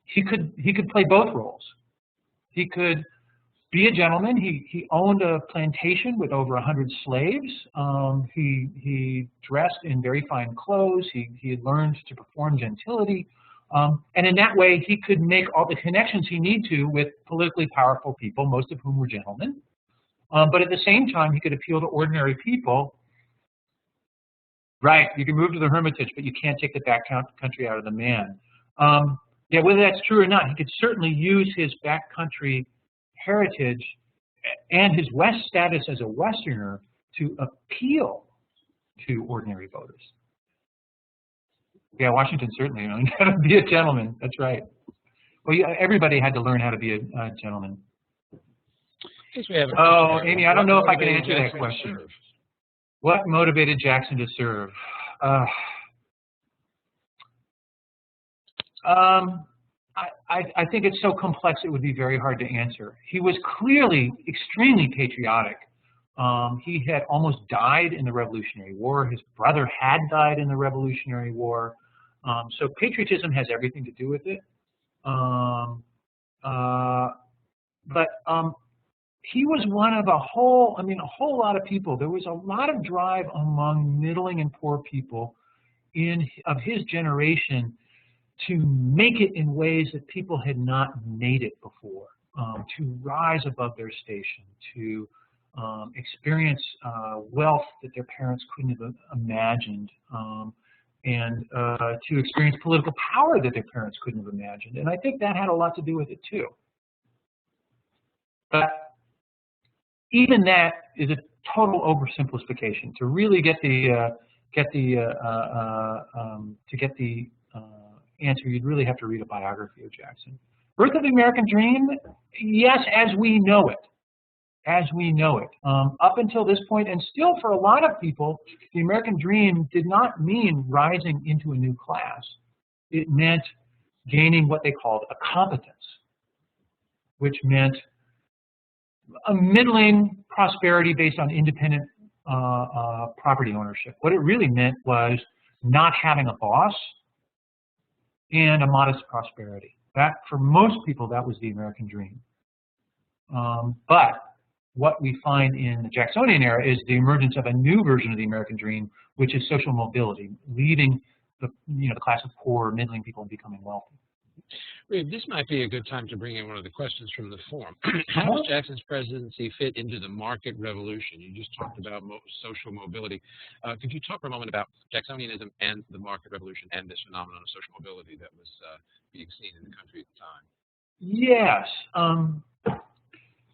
he could play both roles. He could be a gentleman. He owned a plantation with over 100 slaves. He dressed in very fine clothes. He had learned to perform gentility. And in that way, he could make all the connections he needed to with politically powerful people, most of whom were gentlemen. But at the same time, he could appeal to ordinary people. Right, you can move to the Hermitage, but you can't take the back country out of the man. Whether that's true or not, he could certainly use his backcountry heritage and his West status as a Westerner to appeal to ordinary voters. Yeah, Washington certainly learned how to be a gentleman. That's right. Well, everybody had to learn how to be a gentleman. Oh, Amy, I don't know if I can answer that question. What motivated Jackson to serve? I think it's so complex it would be very hard to answer. He was clearly extremely patriotic. He had almost died in the Revolutionary War. His brother had died in the Revolutionary War. So patriotism has everything to do with it. But he was one of a whole lot of people. There was a lot of drive among middling and poor people of his generation to make it in ways that people had not made it before, to rise above their station, to experience wealth that their parents couldn't have imagined, and to experience political power that their parents couldn't have imagined. And I think that had a lot to do with it too. But even that is a total oversimplification. To really get the answer, you'd really have to read a biography of Jackson. Birth of the American Dream, yes, as we know it. As we know it. Up until this point, and still for a lot of people, the American Dream did not mean rising into a new class. It meant gaining what they called a competence, which meant a middling prosperity based on independent property ownership. What it really meant was not having a boss and a modest prosperity. That, for most people, that was the American Dream. But what we find in the Jacksonian era is the emergence of a new version of the American Dream, which is social mobility, leaving the class of poor, middling people and becoming wealthy. Reeve, this might be a good time to bring in one of the questions from the forum. How does Jackson's presidency fit into the market revolution? You just talked about social mobility. Could you talk for a moment about Jacksonianism and the market revolution and this phenomenon of social mobility that was being seen in the country at the time? Yes.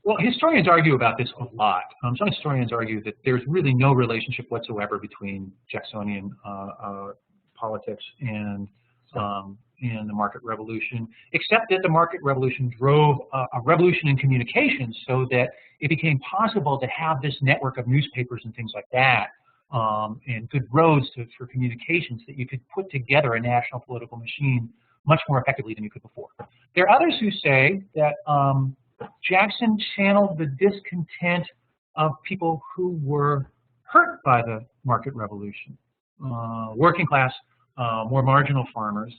Well, historians argue about this a lot. Some historians argue that there's really no relationship whatsoever between Jacksonian politics and the market revolution, except that the market revolution drove a revolution in communications so that it became possible to have this network of newspapers and things like that, and good roads for communications, that you could put together a national political machine much more effectively than you could before. There are others who say that Jackson channeled the discontent of people who were hurt by the market revolution, working class, more marginal farmers.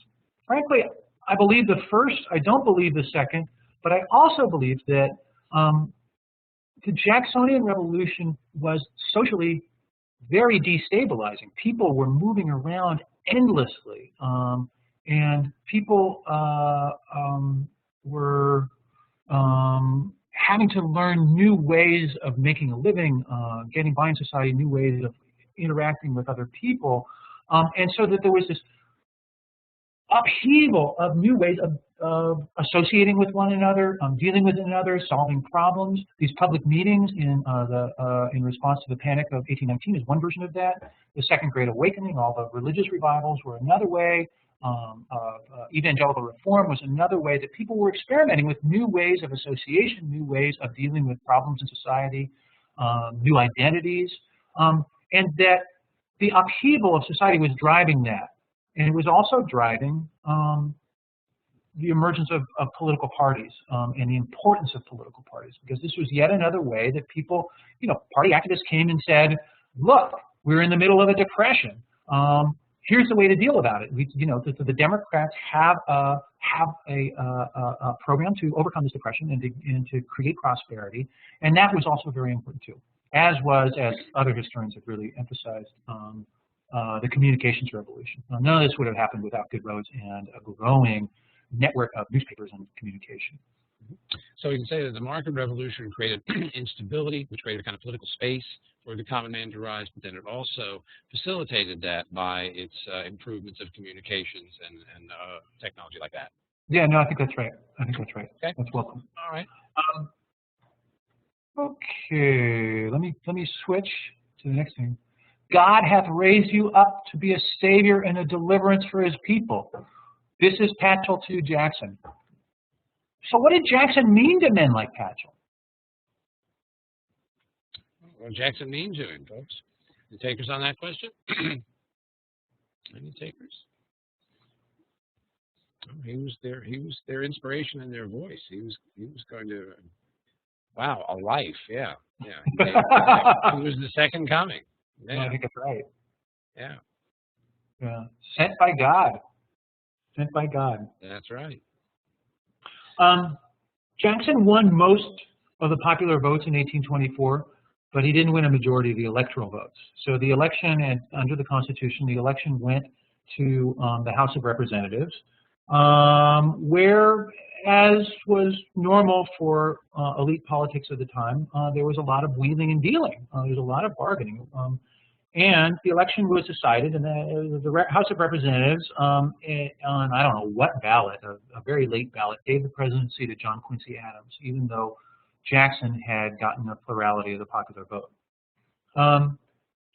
Frankly, I believe the first, I don't believe the second, but I also believe that the Jacksonian Revolution was socially very destabilizing. People were moving around endlessly, and people were having to learn new ways of making a living, getting by in society, new ways of interacting with other people, and so that there was this upheaval of new ways of associating with one another, dealing with one another, solving problems. These public meetings in response to the Panic of 1819 is one version of that. The Second Great Awakening, all the religious revivals, were another way. Evangelical reform was another way that people were experimenting with new ways of association, new ways of dealing with problems in society, new identities, and that the upheaval of society was driving that. And it was also driving the emergence of political parties and the importance of political parties, because this was yet another way that people, party activists came and said, look, we're in the middle of a depression. Here's the way to deal about it. The Democrats have a program to overcome this depression and to create prosperity, and that was also very important too, as other historians have really emphasized, the communications revolution. None of this would have happened without good roads and a growing network of newspapers and communication. So we can say that the market revolution created instability, which created a kind of political space for the common man to rise, but then it also facilitated that by its improvements of communications and technology like that. Yeah, no, I think that's right. Okay. That's welcome. All right. Okay, let me switch to the next thing. God hath raised you up to be a savior and a deliverance for his people. This is Patchell to Jackson. So what did Jackson mean to men like Patchell? What Jackson mean to him, folks? Any takers on that question? Any takers? Oh, he was their inspiration and their voice. He was going to, wow, a life, yeah. He was the second coming. Yeah. I think that's right. Yeah. Sent by God. Sent by God. That's right. Jackson won most of the popular votes in 1824, but he didn't win a majority of the electoral votes. So the election, and under the Constitution, the election went to the House of Representatives, where, as was normal for elite politics at the time, there was a lot of wheeling and dealing. There was a lot of bargaining. And the election was decided, and the House of Representatives, on I don't know what ballot, a very late ballot, gave the presidency to John Quincy Adams, even though Jackson had gotten a plurality of the popular vote.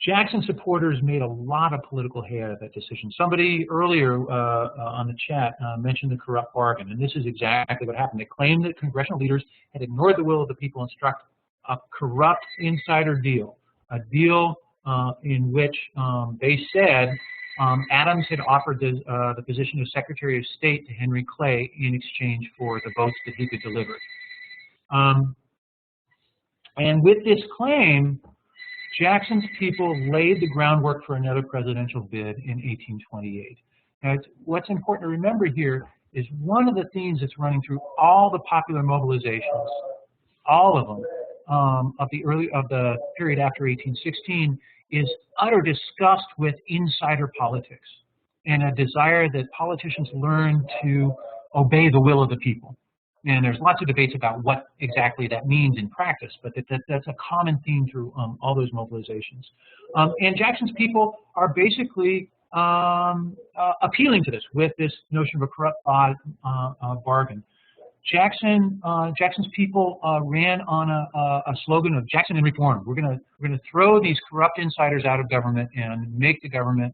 Jackson supporters made a lot of political hay out of that decision. Somebody earlier on the chat mentioned the corrupt bargain, and this is exactly what happened. They claimed that congressional leaders had ignored the will of the people and struck a corrupt insider deal, a deal in which they said Adams had offered the position of Secretary of State to Henry Clay in exchange for the votes that he could deliver. And with this claim, Jackson's people laid the groundwork for another presidential bid in 1828. Now, what's important to remember here is one of the themes that's running through all the popular mobilizations, all of them, of the period after 1816, is utter disgust with insider politics and a desire that politicians learn to obey the will of the people. And there's lots of debates about what exactly that means in practice, but that's a common theme through all those mobilizations. And Jackson's people are basically appealing to this with this notion of a corrupt bargain. Jackson's people ran on a slogan of Jackson and reform. We're gonna throw these corrupt insiders out of government and make the government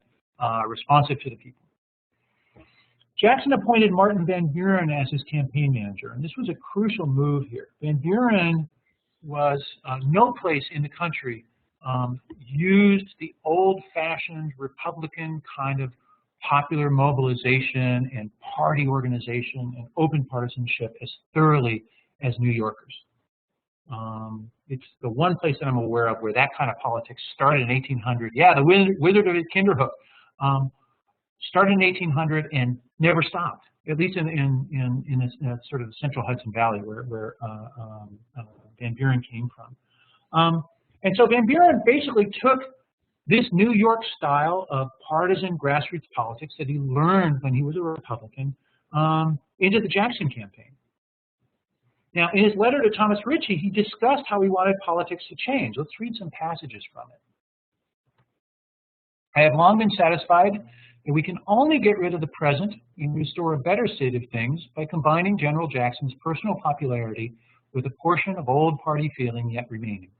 responsive to the people. Jackson appointed Martin Van Buren as his campaign manager, and this was a crucial move here. Van Buren was no place in the country used the old-fashioned Republican kind of popular mobilization and party organization and open partisanship as thoroughly as New Yorkers. It's the one place that I'm aware of where that kind of politics started in 1800. Yeah, the Wizard of Kinderhook started in 1800 and never stopped, at least in this sort of the central Hudson Valley where Van Buren came from. And so Van Buren basically took this New York style of partisan grassroots politics that he learned when he was a Republican into the Jackson campaign. Now, in his letter to Thomas Ritchie, he discussed how he wanted politics to change. Let's read some passages from it. I have long been satisfied that we can only get rid of the present and restore a better state of things by combining General Jackson's personal popularity with a portion of old party feeling yet remaining.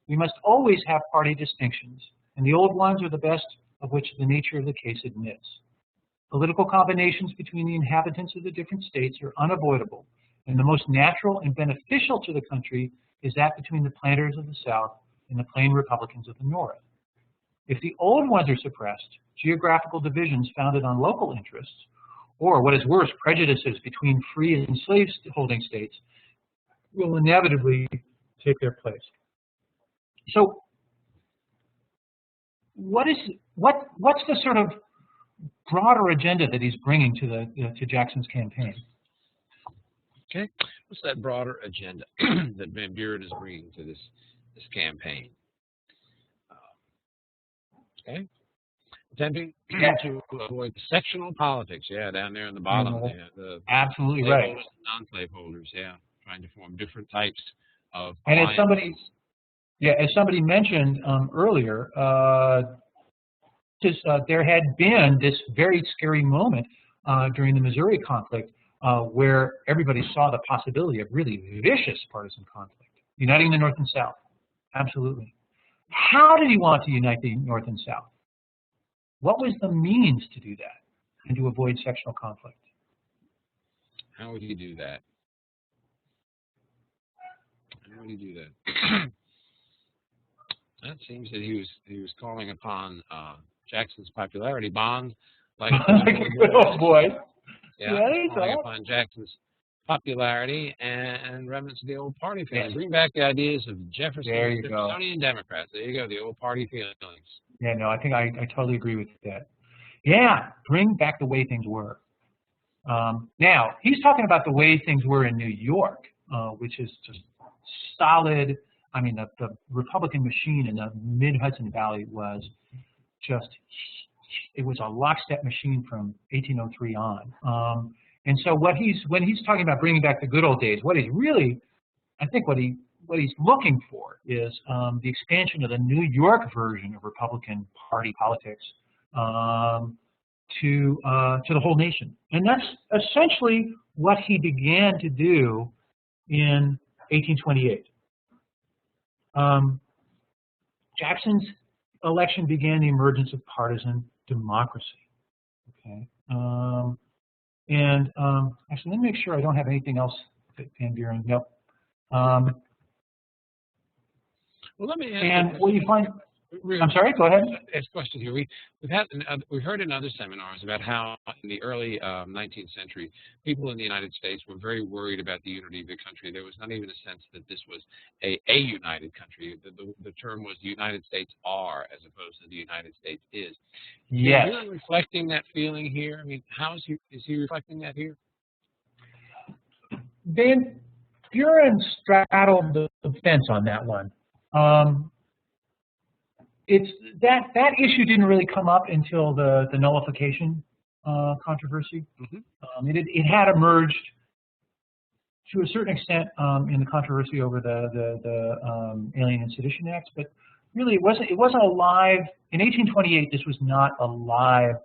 We must always have party distinctions, and the old ones are the best of which the nature of the case admits. Political combinations between the inhabitants of the different states are unavoidable, and the most natural and beneficial to the country is that between the planters of the South and the plain Republicans of the North. If the old ones are suppressed, geographical divisions founded on local interests, or what is worse, prejudices between free and slave-holding states, will inevitably take their place. So, what's the sort of broader agenda that he's bringing to Jackson's campaign? Okay, what's that broader agenda that Van Buren is bringing to this campaign? Okay, attempting to avoid sectional politics. Yeah, down there in the bottom. Absolutely right. Non-slaveholders. Yeah, trying to form different types of. And as somebody mentioned earlier, there had been this very scary moment during the Missouri conflict where everybody saw the possibility of really vicious partisan conflict, uniting the North and South. Absolutely. How did he want to unite the North and South? What was the means to do that and to avoid sectional conflict? How would he do that? How would he do that? That seems that he was calling upon Jackson's popularity bond, like a good old boy. Yeah, calling upon Jackson's popularity and remnants of the old party feeling. Yes. Bring back the ideas of Jeffersonian Democrats. There you go, the old party feelings. Yeah, no, I think I totally agree with that. Yeah, bring back the way things were. Now, he's talking about the way things were in New York, which is just solid. I mean, the Republican machine in the mid-Hudson Valley was just, it was a lockstep machine from 1803 on. And so when he's talking about bringing back the good old days, what he's really, I think what he's looking for is the expansion of the New York version of Republican Party politics to the whole nation. And that's essentially what he began to do in 1828. Jackson's election began the emergence of partisan democracy. Okay, actually, let me make sure I don't have anything else that Van Buren. Nope. Well, let me ask. And what you find? I'm sorry. Go ahead. Ask a question here. We've heard in other seminars about how in the early 19th century, people in the United States were very worried about the unity of the country. There was not even a sense that this was a united country. The term was the United States are, as opposed to the United States is. Yes. Is he reflecting that feeling here? I mean, is he reflecting that here? Van Buren straddled the fence on that one. It's that issue didn't really come up until the nullification controversy. Mm-hmm. It had emerged to a certain extent in the controversy over the Alien and Sedition Acts, but really it wasn't a live. In 1828, this was not a live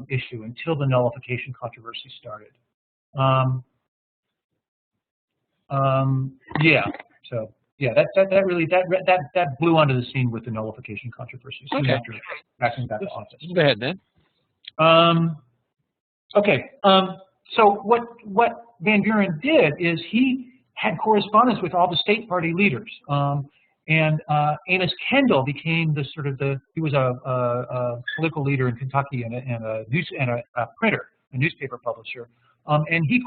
issue until the nullification controversy started. Yeah. So. Yeah, that blew onto the scene with the nullification controversy. Soon Okay. after Jackson got to office. Go ahead, then. Okay. So what Van Buren did is he had correspondence with all the state party leaders, and Amos Kendall became he was a political leader in Kentucky and a printer, a newspaper publisher. And he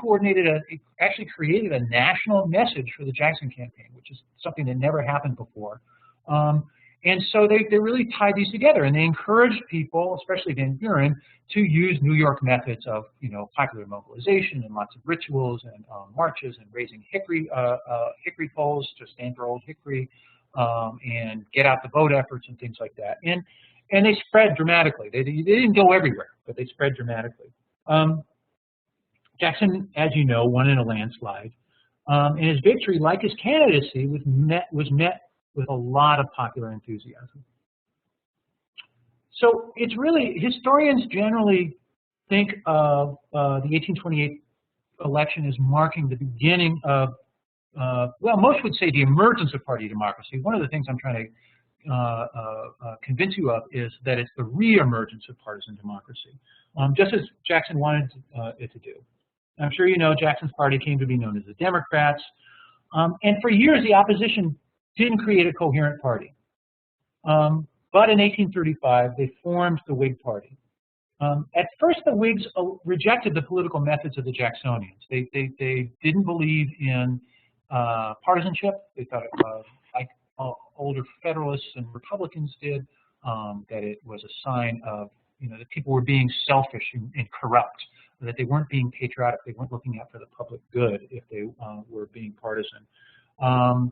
actually created a national message for the Jackson campaign, which is something that never happened before. And so they really tied these together, and they encouraged people, especially Van Buren, to use New York methods of popular mobilization and lots of rituals and marches and raising hickory poles to stand for Old Hickory, and get out the vote efforts and things like that. And they spread dramatically. They didn't go everywhere, but they spread dramatically. Jackson, as you know, won in a landslide, and his victory, like his candidacy, was met with a lot of popular enthusiasm. So it's really, historians generally think of the 1828 election as marking the beginning of, well, most would say the emergence of party democracy. One of the things I'm trying to convince you of is that it's the re-emergence of partisan democracy, just as Jackson wanted it to do. I'm sure you know Jackson's party came to be known as the Democrats, and for years the opposition didn't create a coherent party. But in 1835 they formed the Whig Party. At first the Whigs rejected the political methods of the Jacksonians. They didn't believe in partisanship. They thought it was like older Federalists and Republicans did, that it was a sign of that people were being selfish and corrupt, that they weren't being patriotic, they weren't looking out for the public good if they were being partisan.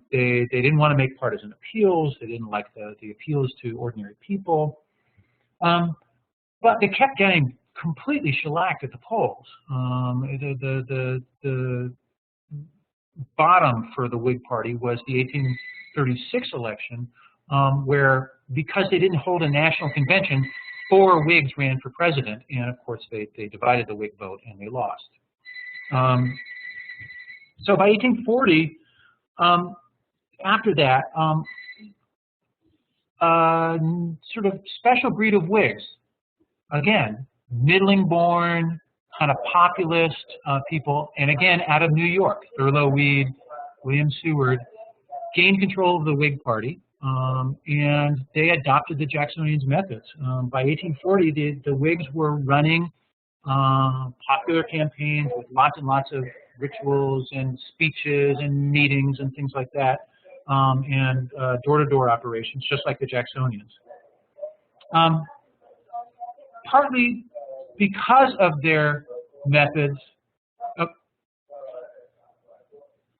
They didn't want to make partisan appeals. They didn't like the appeals to ordinary people. But they kept getting completely shellacked at the polls. The bottom for the Whig Party was the 1836 election, where because they didn't hold a national convention, 4 Whigs ran for president, and of course they divided the Whig vote and they lost. So by 1840, after that, sort of special breed of Whigs, again, middling born, kind of populist people, and again, out of New York, Thurlow Weed, William Seward, gained control of the Whig Party. And they adopted the Jacksonians' methods. By 1840, the Whigs were running popular campaigns with lots and lots of rituals and speeches and meetings and things like that, and door-to-door operations, just like the Jacksonians. Partly because of their methods,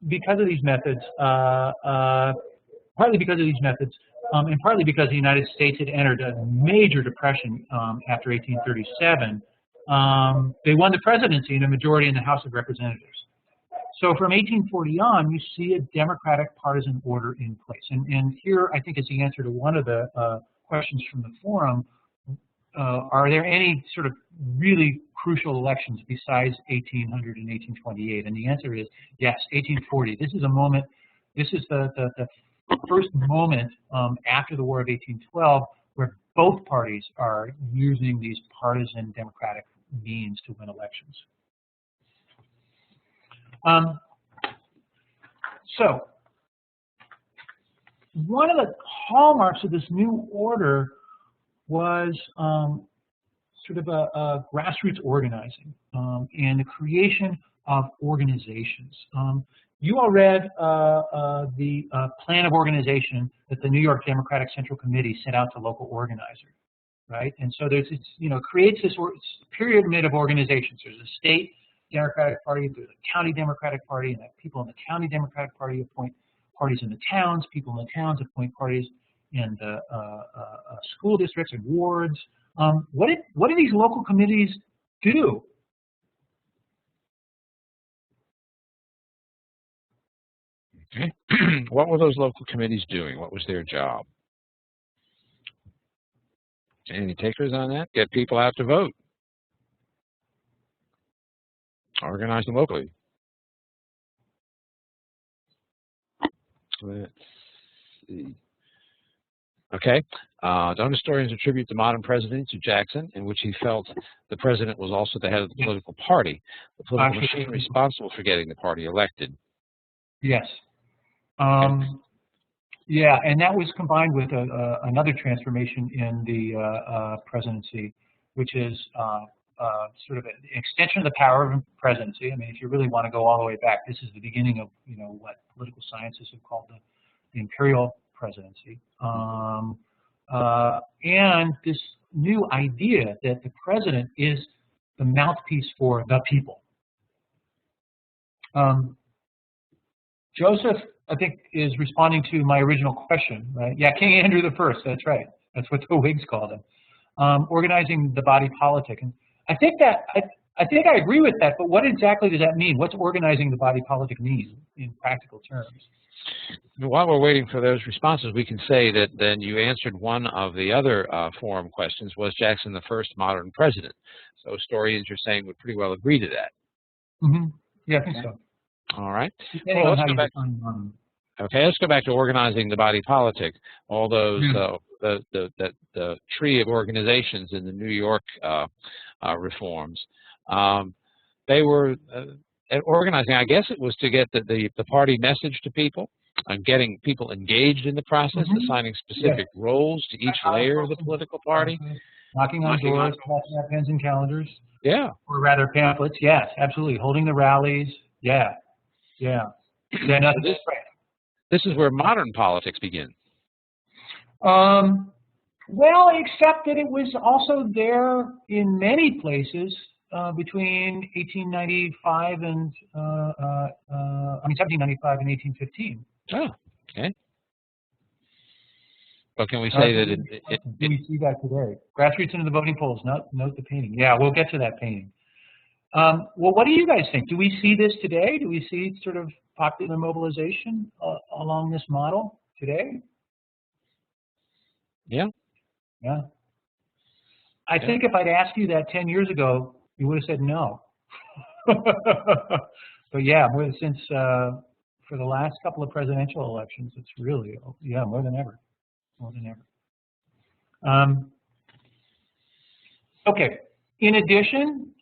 because of these methods, partly because of these methods, and partly because the United States had entered a major depression after 1837, they won the presidency and a majority in the House of Representatives. So from 1840 on, you see a democratic partisan order in place. And here, I think, is the answer to one of the questions from the forum. Are there any sort of really crucial elections besides 1800 and 1828? And the answer is yes, 1840. This is a moment, this is the first moment after the War of 1812 where both parties are using these partisan democratic means to win elections. So one of the hallmarks of this new order was sort of a grassroots organizing and the creation of organizations. You all read the plan of organization that the New York Democratic Central Committee sent out to local organizers, right? And so there's, creates this pyramid of organizations. There's a state Democratic Party, there's a county Democratic Party, and that people in the county Democratic Party appoint parties in the towns, people in the towns appoint parties in the school districts and wards. What do these local committees do? Okay. What were those local committees doing? What was their job? Any takers on that? Get people out to vote. Organize them locally. Let's see. Okay. Don't historians attribute the modern presidency to Jackson, in which he felt the president was also the head of the political party, the political machine responsible for getting the party elected? Yes. Yeah, and that was combined with another transformation in the presidency, which is sort of an extension of the power of the presidency. I mean, if you really want to go all the way back, this is the beginning of what political sciences have called the imperial presidency, and this new idea that the president is the mouthpiece for the people. Joseph, I think, is responding to my original question, right? Yeah, King Andrew I, that's right. That's what the Whigs called him. Organizing the body politic. And I think I agree with that, but what exactly does that mean? What's organizing the body politic mean in practical terms? While we're waiting for those responses, we can say that then you answered one of the other forum questions. Was Jackson the first modern president? So historians, you're saying, would pretty well agree to that. Mm-hmm. Yeah, I think so. All right. Well, let's go back. Okay, let's go back to organizing the body politic. All those the tree of organizations in the New York reforms. They were organizing. I guess it was to get the party message to people and getting people engaged in the process, assigning specific roles to each layer of the political party. Knocking on doors, passing out pens and calendars. Yeah. Or rather pamphlets. Yes, absolutely. Holding the rallies. Yeah. Yeah. Yeah. No, this is where modern politics begin. Well, except that it was also there in many places between 1895 and 1795 and 1815. Oh, okay. But can we say that do we see that today? Grassroots into the voting polls. Note the painting. Yeah, we'll get to that painting. Well, what do you guys think? Do we see this today? Do we see sort of popular mobilization along this model today? Yeah. Yeah. I think if I'd asked you that 10 years ago, you would have said no. But yeah, since for the last couple of presidential elections, it's really, yeah, more than ever. More than ever. Okay. In addition,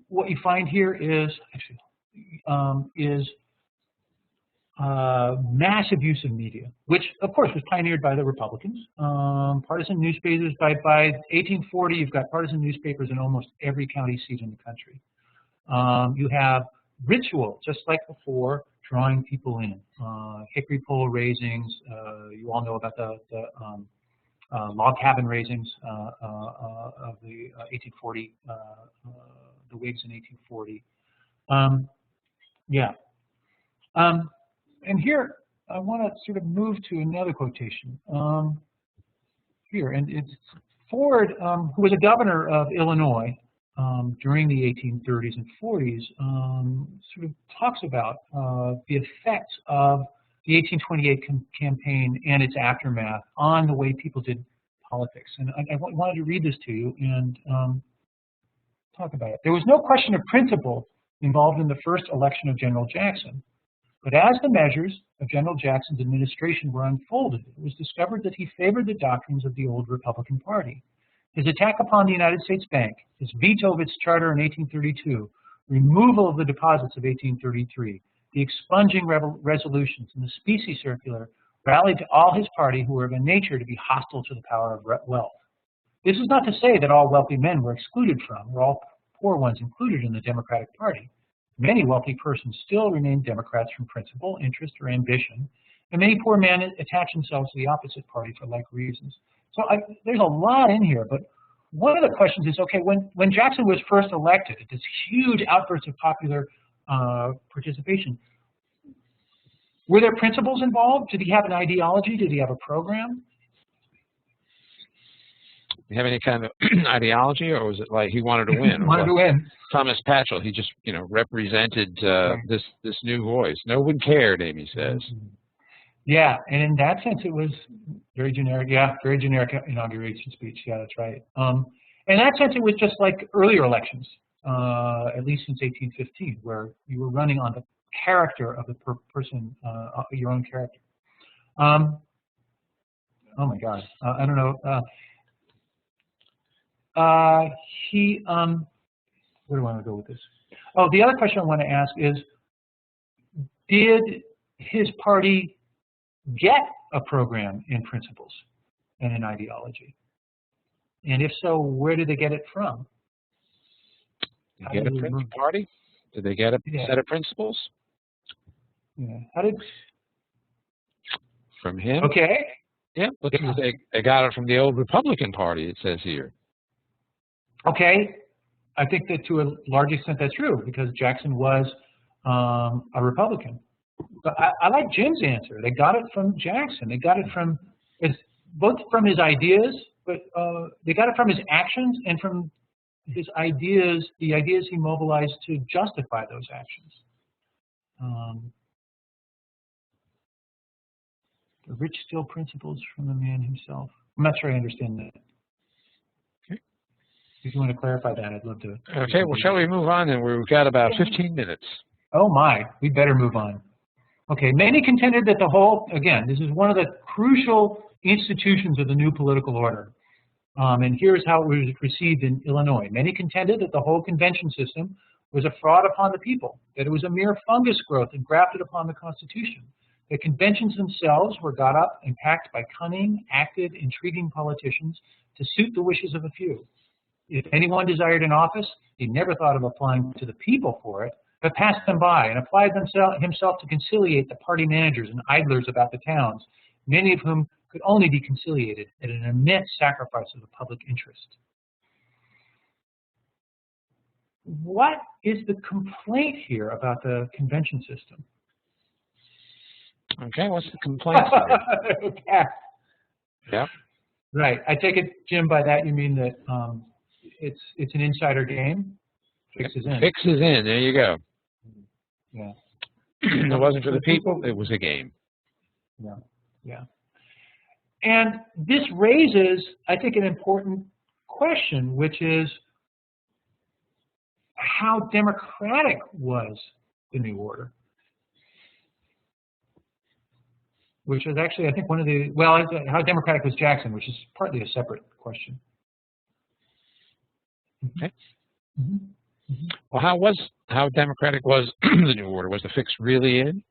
what you find here is massive use of media, which of course was pioneered by the Republicans. Partisan newspapers. By 1840, you've got partisan newspapers in almost every county seat in the country. You have ritual, just like before, drawing people in. Hickory pole raisings. You all know about the log cabin raisings of the 1840, the Whigs in 1840. Yeah. And here, I want to sort of move to another quotation here. And it's Ford, who was a governor of Illinois during the 1830s and 40s, sort of talks about the effects of the 1828 campaign and its aftermath on the way people did politics. And I wanted to read this to you and talk about it. There was no question of principle involved in the first election of General Jackson. But as the measures of General Jackson's administration were unfolded, it was discovered that he favored the doctrines of the old Republican Party. His attack upon the United States Bank, his veto of its charter in 1832, removal of the deposits of 1833, the expunging resolutions, and the specie circular rallied to all his party who were of a nature to be hostile to the power of wealth. This is not to say that all wealthy men were excluded from, or all poor ones included in the Democratic Party. Many wealthy persons still remain Democrats from principle, interest, or ambition, and many poor men attach themselves to the opposite party for like reasons. So there's a lot in here, but one of the questions is, okay, when Jackson was first elected, this huge outburst of popular participation, were there principles involved? Did he have an ideology? Did he have a program? Did he have any kind of ideology, or was it like he wanted to win? He wanted to win. Thomas Patchell, he just, represented this new voice. No one cared, Amy says. Yeah, and in that sense, it was very generic. Yeah, very generic inauguration speech. Yeah, that's right. In that sense, it was just like earlier elections, at least since 1815, where you were running on the character of the person, your own character. Oh my God, I don't know. Where do I want to go with this? Oh, the other question I want to ask is, did his party get a program in principles and an ideology? And if so, where did they get it from? Did they get a party? Did they get a set of principles? Yeah. How did? From him? Okay. Yeah, but they got it from the old Republican Party, it says here. Okay. I think that to a large extent that's true, because Jackson was a Republican. But I like Jim's answer. They got it from Jackson. They got it from both from his ideas, but they got it from his actions and from his ideas, the ideas he mobilized to justify those actions. The rich still principles from the man himself. I'm not sure I understand that. Okay. If you want to clarify that, I'd love to. Okay, well, shall we move on then? We've got about 15 minutes. Oh my, we better move on. Okay, many contended that the whole, again, this is one of the crucial institutions of the new political order. And here's how it was received in Illinois. Many contended that the whole convention system was a fraud upon the people, that it was a mere fungus growth and grafted upon the Constitution. The conventions themselves were got up and packed by cunning, active, intriguing politicians to suit the wishes of a few. If anyone desired an office, he never thought of applying to the people for it, but passed them by and applied himself to conciliate the party managers and idlers about the towns, many of whom could only be conciliated at an immense sacrifice of the public interest. What is the complaint here about the convention system? Okay, what's the complaint? Okay. Yeah. Right. I take it, Jim, by that you mean that it's an insider game? Fix is in. Fix is in. There you go. Yeah. It wasn't for the people. It was a game. Yeah. Yeah. And this raises, I think, an important question, which is how democratic was the new order? Which is actually, I think, one of the, well, how democratic was Jackson, which is partly a separate question. Okay. Mm-hmm. Mm-hmm. Well, how democratic was the new order? Was the fix really in?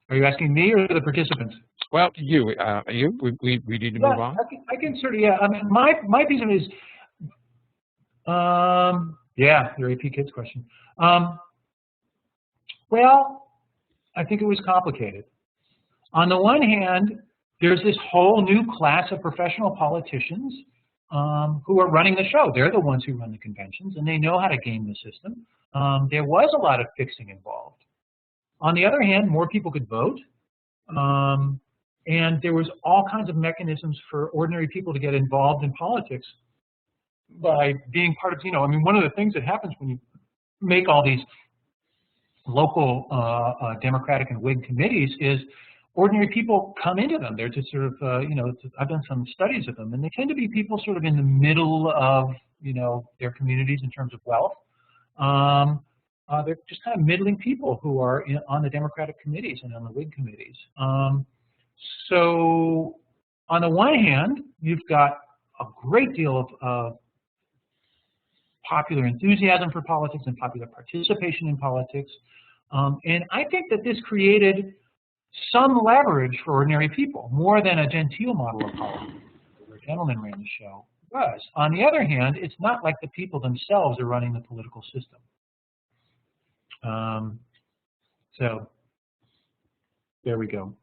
Are you asking me or the participants? Well, you. We need to move on. I can sort of, yeah. I mean, my piece of it is, yeah, your AP Kids question. Well, I think it was complicated. On the one hand, there's this whole new class of professional politicians who are running the show. They're the ones who run the conventions, and they know how to game the system. There was a lot of fixing involved. On the other hand, more people could vote. And there was all kinds of mechanisms for ordinary people to get involved in politics by being part of, I mean, one of the things that happens when you make all these local Democratic and Whig committees is ordinary people come into them. They're just sort of, I've done some studies of them, and they tend to be people sort of in the middle of, their communities in terms of wealth. They're just kind of middling people who are on the Democratic committees and on the Whig committees. So on the one hand, you've got a great deal of popular enthusiasm for politics and popular participation in politics. And I think that this created some leverage for ordinary people, more than a genteel model of politics, where a gentleman ran the show was. On the other hand, it's not like the people themselves are running the political system. So there we go.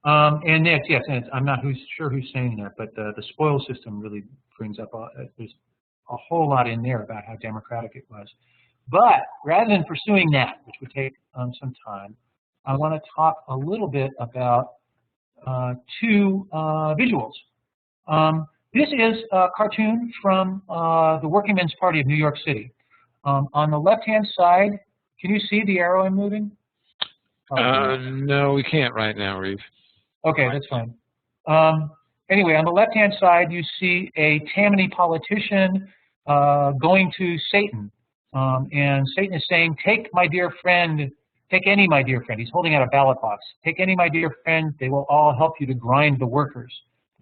And next, yes, and I'm not sure who's saying that, but the spoils system really brings up, there's a whole lot in there about how democratic it was. But rather than pursuing that, which would take some time, I want to talk a little bit about two visuals. This is a cartoon from the Working Men's Party of New York City. On the left-hand side, can you see the arrow I'm moving? No, we can't right now, Reeve. Okay, that's fine. Anyway, on the left-hand side, you see a Tammany politician going to Satan. And Satan is saying, take my dear friend, take any my dear friend. He's holding out a ballot box. Take any my dear friend, they will all help you to grind the workers.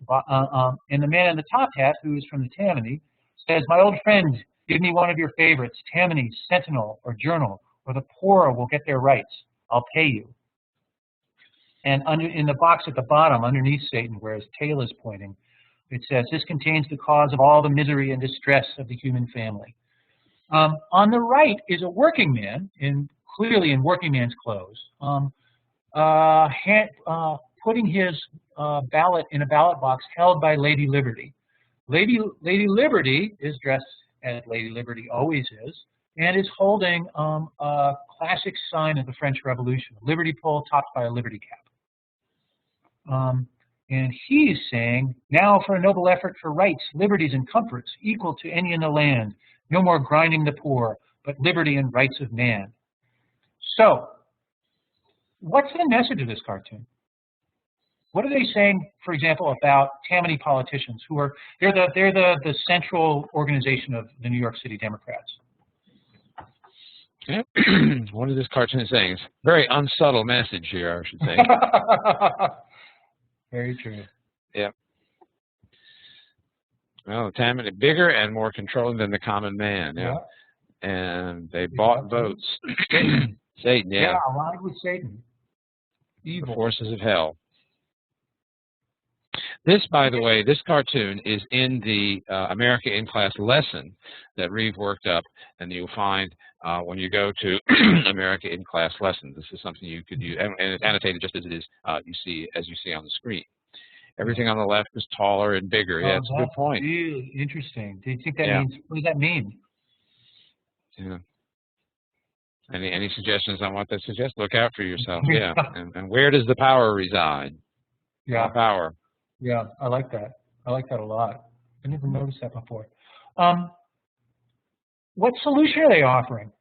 And the man in the top hat, who is from the Tammany, says, my old friend, give me one of your favorites, Tammany, Sentinel, or Journal, or the poor will get their rights. I'll pay you. And in the box at the bottom, underneath Satan, where his tail is pointing, it says, this contains the cause of all the misery and distress of the human family. On the right is a working man, clearly in working man's clothes, putting his ballot in a ballot box held by Lady Liberty. Lady Liberty is dressed as Lady Liberty always is, and is holding a classic sign of the French Revolution, a liberty pole topped by a liberty cap. And he's saying, now for a noble effort for rights, liberties, and comforts equal to any in the land. No more grinding the poor, but liberty and rights of man. So, what's the message of this cartoon? What are they saying, for example, about Tammany politicians who are they're the central organization of the New York City Democrats? Yeah. What is this cartoon saying? It's a very unsubtle message here, I should say. Very true. Yeah. Well, Tammany, bigger and more controlling than the common man. Yeah. And they bought votes. Satan, yeah. Yeah, aligned with Satan. Evil. The forces of hell. This, by the way, this cartoon is in the America in Class lesson that Reeve worked up, and you'll find when you go to America in Class lessons. This is something you could use, and it's annotated just as it is. As you see on the screen. Everything on the left is taller and bigger. Yeah, it's a good point. Really interesting. Do you think that means? What does that mean? Yeah. Any suggestions on what that suggests? Look out for yourself. Yeah. And where does the power reside? Yeah. Power. Yeah, I like that. I like that a lot. I never noticed that before. What solution are they offering?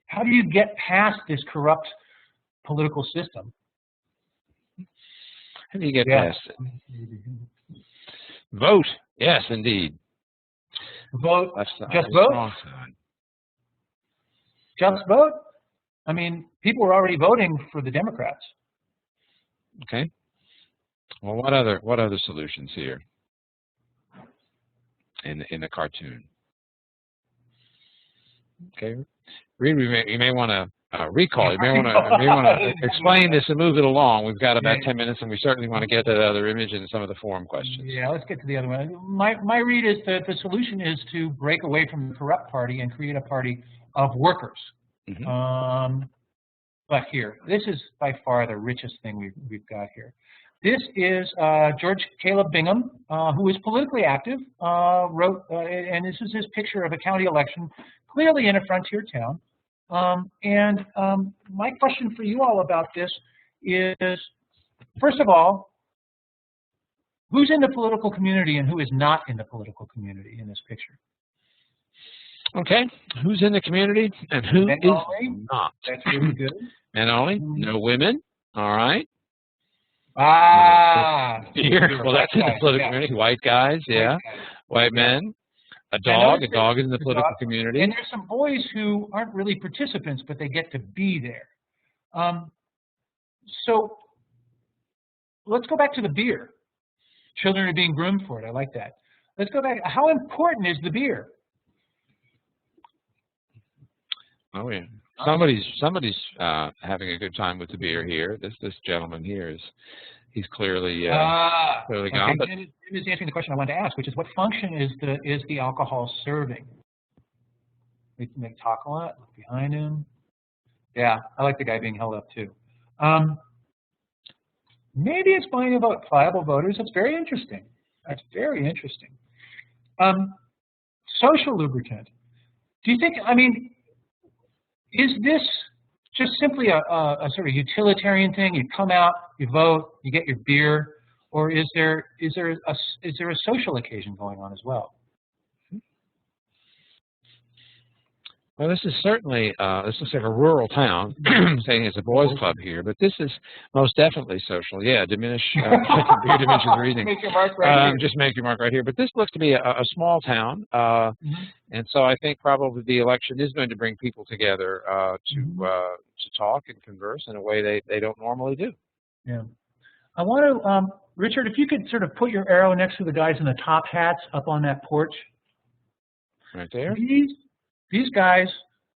How do you get past this corrupt political system? How do you get past it? Vote. Yes, indeed. Vote. Just vote? Just vote? I mean, people were already voting for the Democrats. Okay. Well, what other solutions here in the cartoon? Okay, Reeve, you may want to recall. You may want to explain this and move it along. We've got about 10 minutes, and we certainly want to get to that other image and some of the forum questions. Yeah, let's get to the other one. My read is that the solution is to break away from the corrupt party and create a party of workers. Mm-hmm. But here, this is by far the richest thing we've got here. This is George Caleb Bingham, who is politically active, wrote, and this is his picture of a county election, clearly in a frontier town. My question for you all about this is, first of all, who's in the political community and who is not in the political community in this picture? Okay, who's in the community and who Men is only. not? That's really good. Men only, no women. All right. Here, well, that's in the political community. White guys, yeah. White men. A dog is in the political community. And there's some boys who aren't really participants, but they get to be there. So let's go back to the beer. Children are being groomed for it. I like that. Let's go back. How important is the beer? Oh yeah, somebody's having a good time with the beer here. This gentleman here he's clearly gone. But Jim is answering the question I wanted to ask, which is what function is the alcohol serving? We can make talk a lot. Look behind him. Yeah, I like the guy being held up too. Maybe it's buying about pliable voters. That's very interesting. That's very interesting. Social lubricant. Do you think? I mean, is this just simply a sort of utilitarian thing? You come out, you vote, you get your beer, or is there a social occasion going on as well? Well, this is certainly, this looks like a rural town, saying it's a boys' club here, but this is most definitely social. Yeah, beer diminishes reasoning. Make your mark right here. Just make your mark right here. But this looks to be a small town, and so I think probably the election is going to bring people together to talk and converse in a way they don't normally do. Yeah. I want to, Richard, if you could sort of put your arrow next to the guys in the top hats up on that porch. Right there. These guys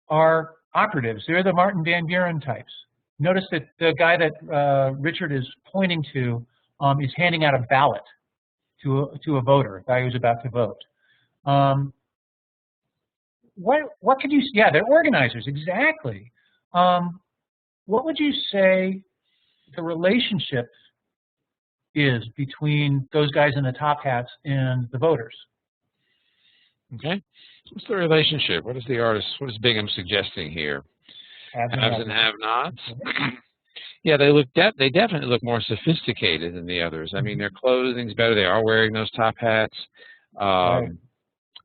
are operatives. They're the Martin Van Buren types. Notice that the guy that Richard is pointing to is handing out a ballot to a voter, a guy who's about to vote. What could you? Yeah, they're organizers, exactly. What would you say the relationship is between those guys in the top hats and the voters? Okay. What's the relationship? What is the artist? What is Bingham suggesting here? Haves and have-nots. Yeah, they definitely look more sophisticated than the others. I mean, their clothing's better. They are wearing those top hats. Right.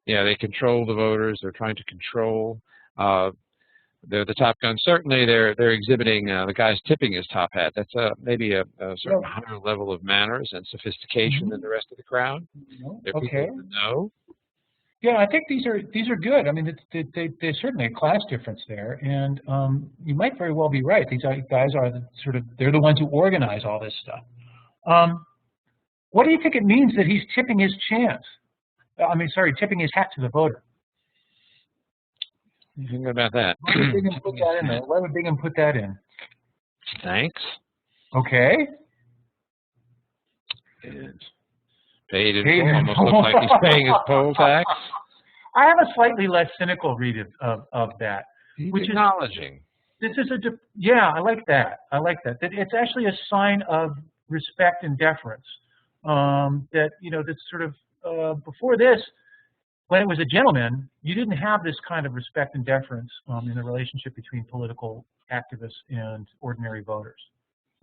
Yeah, they control the voters. They're trying to control. They're the top gun. Certainly, they're exhibiting the guy's tipping his top hat. That's maybe a sort of higher level of manners and sophistication than the rest of the crowd. They're people that know. Yeah, I think these are good. I mean, there's certainly a class difference there, and you might very well be right. These guys are they're the ones who organize all this stuff. What do you think it means that he's tipping his tipping his hat to the voter? What do you think about that? Why would Bingham put that in there? Why would Bingham put that in? Thanks. Okay. And paid in full. Almost looks like he's paying his poll tax. I have a slightly less cynical read of that. He's acknowledging. This is I like that. I like that. That it's actually a sign of respect and deference. That's sort of before this, when it was a gentleman, you didn't have this kind of respect and deference in the relationship between political activists and ordinary voters.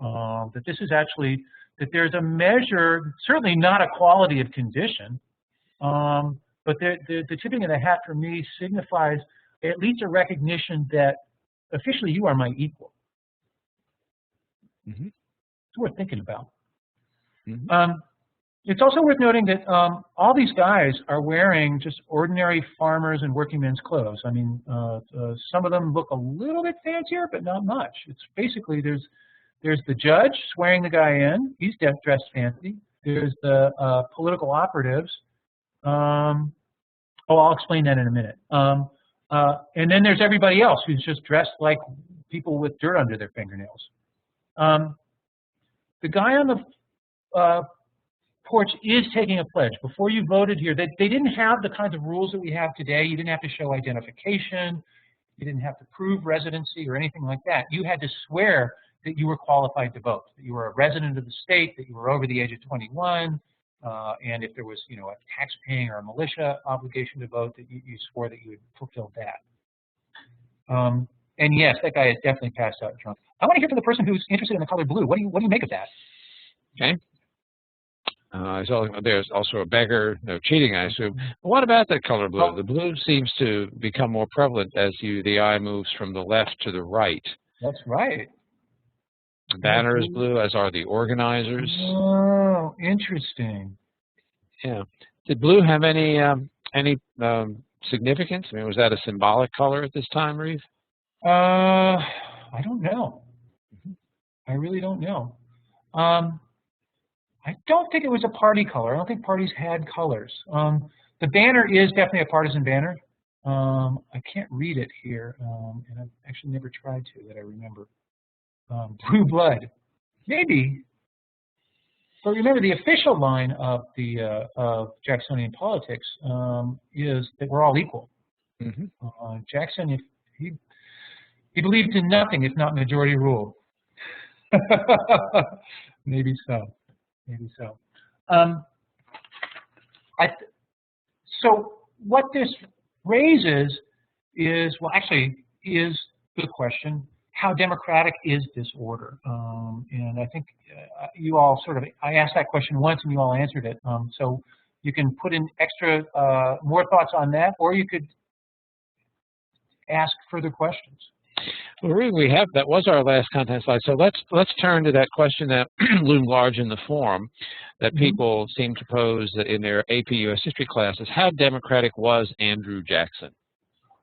That this is actually, that there's a measure, certainly not a quality of condition, but the tipping of the hat for me signifies at least a recognition that officially you are my equal. It's worth thinking about. It's also worth noting that all these guys are wearing just ordinary farmers and working men's clothes. I mean, some of them look a little bit fancier, but not much. It's basically there's the judge swearing the guy in. He's dressed fancy. There's the political operatives. I'll explain that in a minute. And then there's everybody else who's just dressed like people with dirt under their fingernails. The guy on the porch is taking a pledge. Before you voted here, they didn't have the kinds of rules that we have today. You didn't have to show identification. You didn't have to prove residency or anything like that. You had to swear that you were qualified to vote, that you were a resident of the state, that you were over the age of 21, and if there was, a tax-paying or a militia obligation to vote, that you swore that you had fulfilled that. And yes, that guy is definitely passed out drunk. I want to hear from the person who's interested in the color blue. What do you make of that? Okay. There's also a beggar, no cheating, I assume. But what about that color blue? The blue seems to become more prevalent as the eye moves from the left to the right. That's right. The banner is blue, as are the organizers. Oh, interesting. Yeah. Did blue have any significance? I mean, was that a symbolic color at this time, Reeve? I don't know. I really don't know. I don't think it was a party color. I don't think parties had colors. The banner is definitely a partisan banner. I can't read it here, and I've actually never tried to that I remember. Blue blood, maybe. But remember, the official line of the of Jacksonian politics is that we're all equal. Jackson, he believed in nothing if not majority rule. Maybe so. Maybe so. So what this raises is, well, actually, is the question: how democratic is this order? And I think you all I asked that question once and you all answered it. So you can put in extra, more thoughts on that, or you could ask further questions. Well, really, that was our last content slide. So let's turn to that question that loomed large in the forum that people seem to pose in their AP US history classes. How democratic was Andrew Jackson?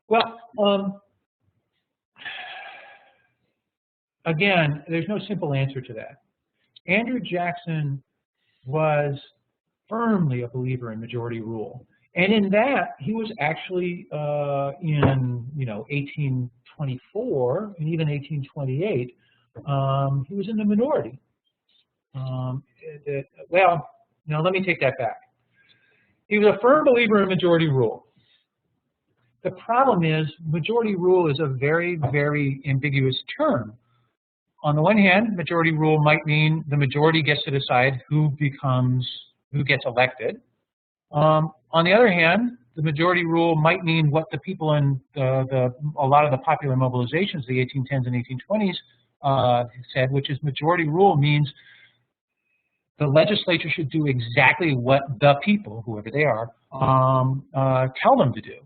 Well, again, there's no simple answer to that. Andrew Jackson was firmly a believer in majority rule. And in that, he was actually in 1824 and even 1828, he was in the minority. Let me take that back. He was a firm believer in majority rule. The problem is majority rule is a very, very ambiguous term. On the one hand, majority rule might mean the majority gets to decide who gets elected. On the other hand, the majority rule might mean what the people in a lot of the popular mobilizations, the 1810s and 1820s, said, which is majority rule means the legislature should do exactly what the people, whoever they are, tell them to do.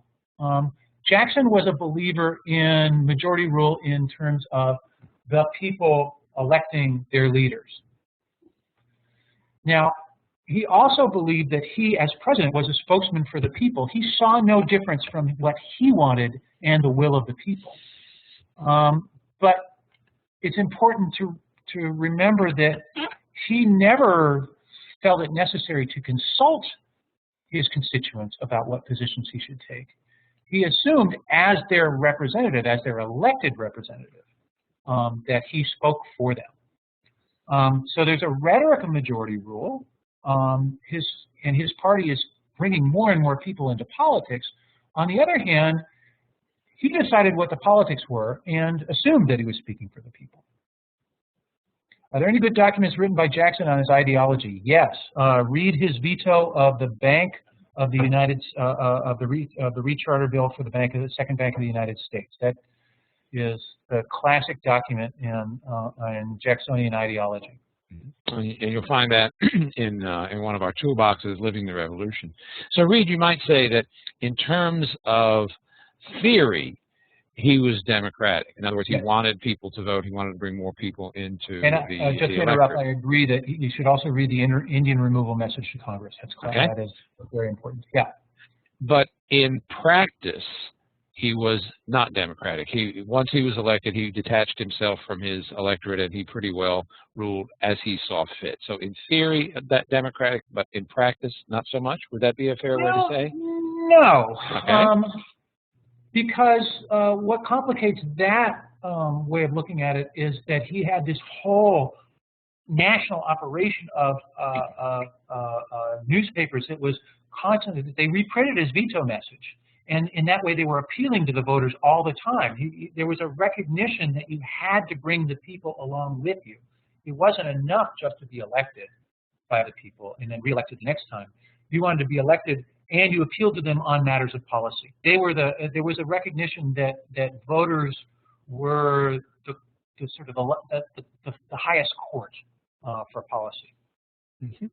Jackson was a believer in majority rule in terms of the people electing their leaders. Now, he also believed that he, as president, was a spokesman for the people. He saw no difference from what he wanted and the will of the people. But it's important to remember that he never felt it necessary to consult his constituents about what positions he should take. He assumed, as their representative, as their elected representative, that he spoke for them. So there's a rhetoric of majority rule. His party is bringing more and more people into politics. On the other hand, he decided what the politics were and assumed that he was speaking for the people. Are there any good documents written by Jackson on his ideology? Yes. Read his veto of the Bank of the United of the recharter bill for the Second Bank of the United States. That is the classic document in Jacksonian ideology. And you'll find that in one of our toolboxes, Living the Revolution. So, Reed, you might say that in terms of theory, he was democratic. In other words, he wanted people to vote. He wanted to bring more people into just to interrupt, I agree that you should also read the Indian removal message to Congress. That is very important. Yeah. But in practice, he was not democratic. Once he was elected, he detached himself from his electorate, and he pretty well ruled as he saw fit. So in theory, that democratic, but in practice, not so much. Would that be a fair way to say? No. Okay. Because what complicates that way of looking at it is that he had this whole national operation of newspapers that was constantly, they reprinted his veto message. And in that way, they were appealing to the voters all the time. There was a recognition that you had to bring the people along with you. It wasn't enough just to be elected by the people and then reelected the next time. You wanted to be elected, and you appealed to them on matters of policy. There was a recognition that voters were the sort of the highest court for policy. Mhm.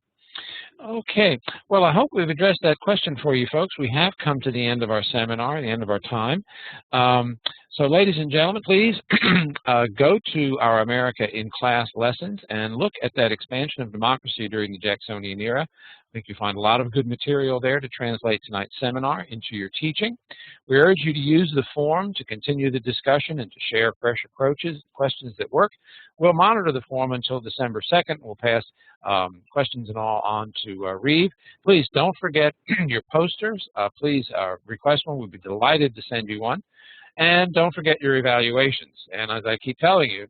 Okay. Well, I hope we've addressed that question for you folks. We have come to the end of our seminar, the end of our time. So ladies and gentlemen, please go to our America in Class lessons and look at that expansion of democracy during the Jacksonian era. I think you'll find a lot of good material there to translate tonight's seminar into your teaching. We urge you to use the forum to continue the discussion and to share fresh approaches, questions that work. We'll monitor the forum until December 2nd. We'll pass questions and all on to Reeve. Please don't forget your posters. Please request one. We'd be delighted to send you one. And don't forget your evaluations. And as I keep telling you,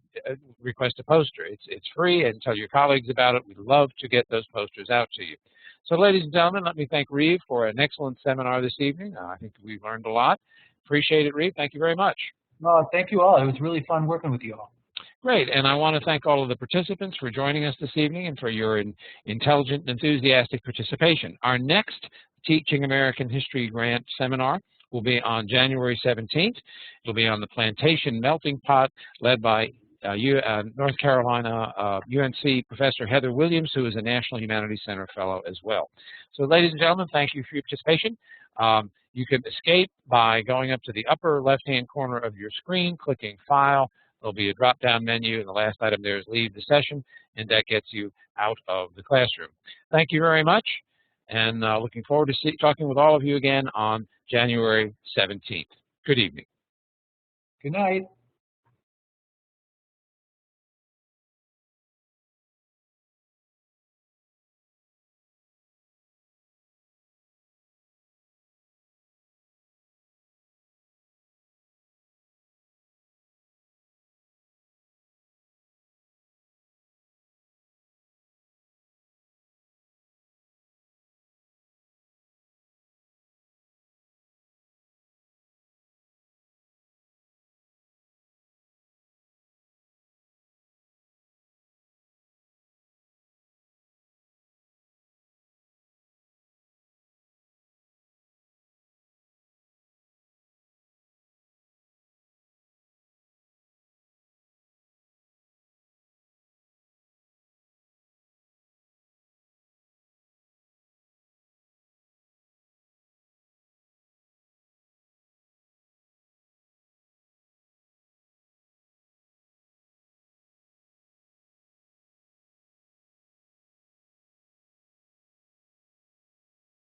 request a poster. It's free, and tell your colleagues about it. We'd love to get those posters out to you. So ladies and gentlemen, let me thank Reeve for an excellent seminar this evening. I think we've learned a lot. Appreciate it, Reeve. Thank you very much. Thank you all. It was really fun working with you all. Great, and I want to thank all of the participants for joining us this evening and for your intelligent and enthusiastic participation. Our next Teaching American History Grant seminar will be on January 17th. It'll be on the Plantation Melting Pot, led by North Carolina UNC Professor Heather Williams, who is a National Humanities Center Fellow as well. So ladies and gentlemen, thank you for your participation. You can escape by going up to the upper left-hand corner of your screen, clicking File. There'll be a drop-down menu, and the last item there is Leave the Session, and that gets you out of the classroom. Thank you very much, and looking forward to talking with all of you again on January 17th. Good evening. Good night.